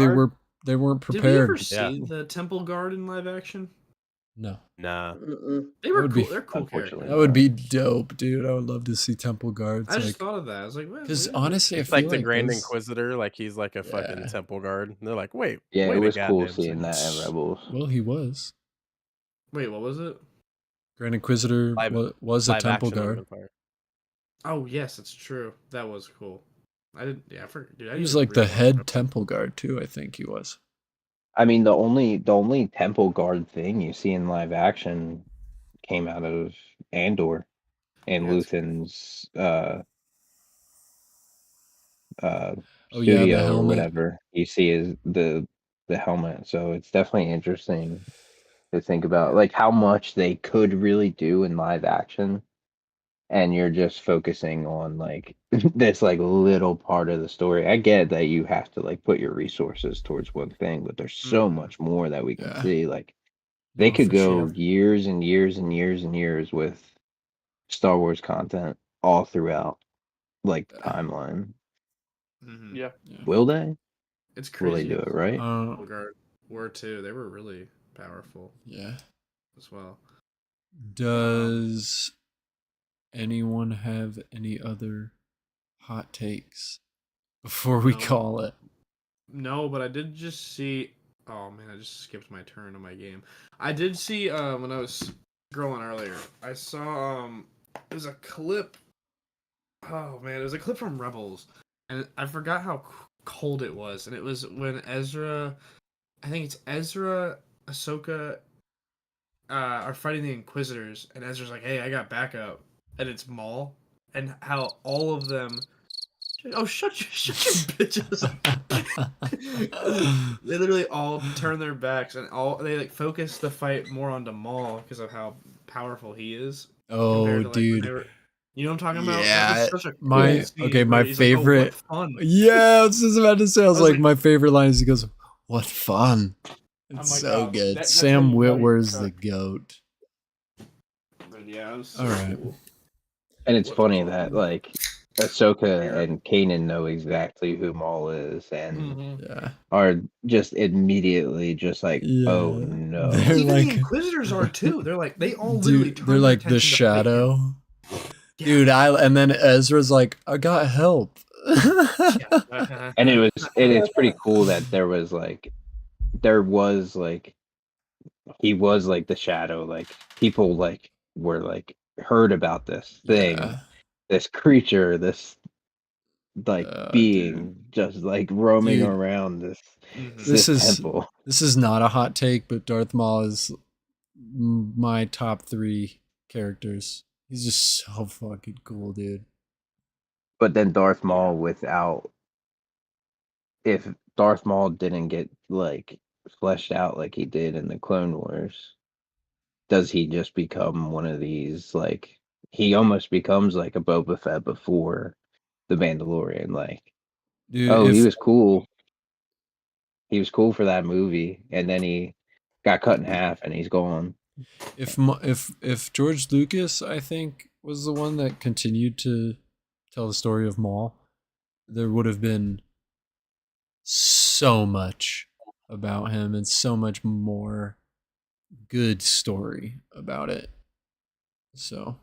they weren't prepared. Did we ever see the temple guard in live action? No. Nah. They were cool. They're cool characters. That would be dope, dude. I would love to see temple guards. I just thought of that. I was like, because honestly, it's like the Grand Inquisitor, like he's like a fucking temple guard. And they're like, wait, it was cool seeing that in Rebels. Well, he was. Wait, what was it? Grand Inquisitor was a temple guard. Oh yes, it's true. That was cool. I didn't. Yeah, I forgot. Dude, he was like the head temple guard too. I think he was. I mean, the only temple guard thing you see in live action came out of Andor and Luthen's studio or whatever. You see is the helmet. So it's definitely interesting to think about like how much they could really do in live action, and you're just focusing on like this like little part of the story. I get that you have to like put your resources towards one thing, but there's so much more that we can see. Like they could go years and years and years and years with Star Wars content all throughout like the timeline. Yeah. Will they? It's crazy. Will they do it right? Guard were too. They were really powerful. Yeah. As well. Does anyone have any other hot takes before we No. call it? No, but I did just see. Oh man, I just skipped my turn on my game. I did see when I was scrolling earlier. I saw it was a clip. Oh man, it was a clip from Rebels, and I forgot how cold it was. And it was when Ezra, I think it's Ezra, Ahsoka, are fighting the Inquisitors, and Ezra's like, "Hey, I got backup," and it's Maul, and how all of them. Oh, shut your bitches! They literally all turn their backs and they like focus the fight more onto Maul because of how powerful he is. Oh, compared to, like, when dude. they were, you know what I'm talking about? That Yeah, was such a cool my scene my where he's like, "Oh, what favorite. fun!" Yeah, I was just about to say. I was was like, like- my favorite line is he goes, "What fun!" I'm It's like, so oh, good. that's how Sam you know he's Witwer's the cooked. goat. But yeah, it was so All right. cool. And it's What funny fun. that like Ahsoka and Kanan know exactly who Maul is and Mhm. Yeah. are just immediately just like, oh Yeah. no. They're Even like, the Inquisitors are too. They're like they all literally dude, turn they're their like the attention to fight him. shadow. Yeah. Dude, and then Ezra's like, I got help. And it's pretty cool that there was like he was like the shadow, like people like were like heard about this thing, Yeah. this creature, this like being Dude. just like roaming Dude. around this Mhm. This is temple. this is not a hot take, but Darth Maul is my top 3 characters. He's just so fucking cool, dude. But then Darth Maul without, if Darth Maul didn't get like fleshed out like he did in the Clone Wars, does he just become one of these like he almost becomes like a Boba Fett before the Mandalorian? Like, Dude, oh, he if was cool. He was cool for that movie, and then he got cut in half, and he's gone. if George Lucas, I think, was the one that continued to tell the story of Maul, there would have been so much about him and so much more good story about it. So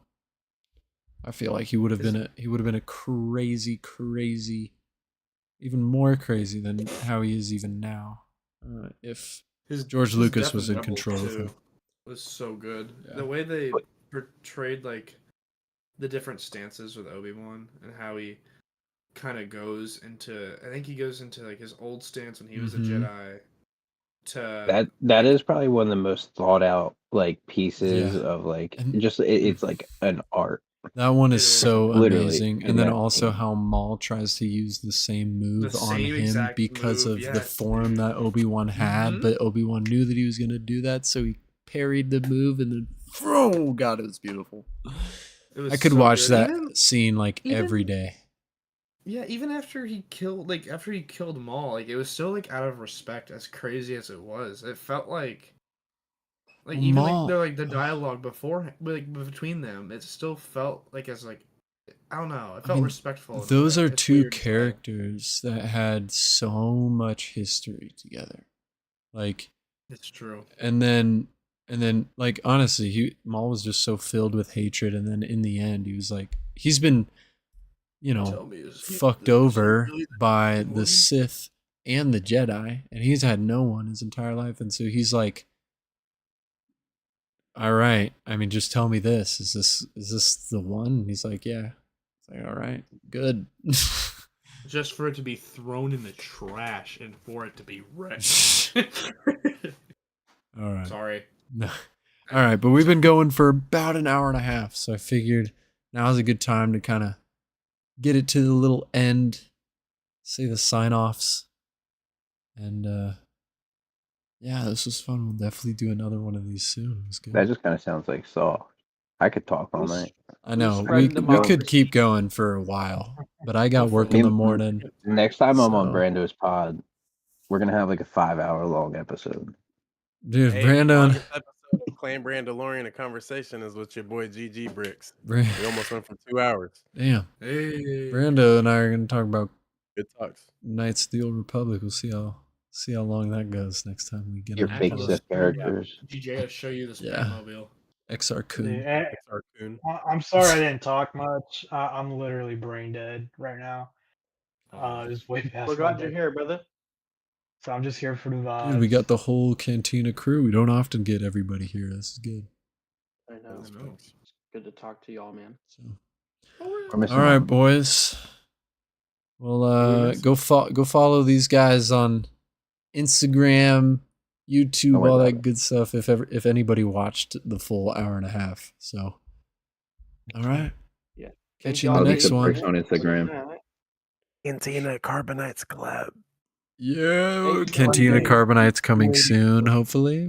I feel like he would have been a crazy, even more crazy than how he is even now. If George Lucas death was in in Rebels, control of too, him. was so good. Yeah. The way they portrayed like the different stances with Obi-Wan and how he kind of goes into, I think he goes into like his old stance when he was a Mhm. Jedi to That like, is probably one of the most thought out like pieces Yeah. of like And just it's like an art. that one It is is. so Literally, amazing. in And then that also scene. how Maul tries to use the same move on same him exact because move, of the yes, form dude. that Obi-Wan had, Mhm. but Obi-Wan knew that he was going to do that, so he parried the move and then oh god, it was beautiful. It was I could so watch good. that scene like every even- day. Yeah, even after he killed Maul, like it was still like out of respect, as crazy as it was. It felt like Well, even Maul- like the dialogue before, like between them, it still felt like as like I don't know, it felt mean, respectful. in a those way. are It's two weird to say. characters that had so much history together. Like It's true. and then like honestly, Maul was just so filled with hatred, and then in the end he was like he's been Tell me, is he fucked over really by the the Sith and the Jedi, and he's had no one his entire life, and so he's like, all right, I mean, just tell me this. Is this the one? And he's like, yeah. It's like, all right, good. just for it to be thrown in the trash and for it to be wrecked? All right. Sorry. No. All right, but we've been going for about an hour and a half, so I figured now's a good time to kind of get it to the little end, say the sign-offs, and yeah, this was fun. We'll definitely do another one of these soon. It was good. That just kind of sounds like Saw. I could talk all night. I know spreading we could democracy. keep going for a while, but I got work in the morning. Next time I'm on So- Brando's pod, we're gonna have like a 5-hour long episode. Dude, Hey, Brandon. longest episode of Claim Brandalorian a Conversation is with your boy GG Bricks. We almost went for 2 hours. Damn. Hey. Brando and I are going to talk about Good talks. Knights of the Old Republic. We'll see how long that goes next time we get Your on the fake pod. Sith characters. DJ will show you this Yeah. Batmobile. XR Dude, Coon. Raccoon. I'm sorry I didn't talk much. I'm literally brain dead right now. It's way past We're my glad you're bed. here, brother. So I'm just here for the vibes. Dude, we got the whole Cantina crew. We don't often get everybody here. This is good. I know. It's good to talk to y'all, man. So, We're missing all right, one. boys. Well, go follow these guys on Instagram, YouTube, Don't worry all about that it. good stuff. If anybody watched the full hour and a half, so all right. Yeah. Catch you in the I'll be next the one. first on Instagram. Cantina Carbonates collab. Yeah, Thanks, Cantina everybody. Carbonate's coming soon, hopefully.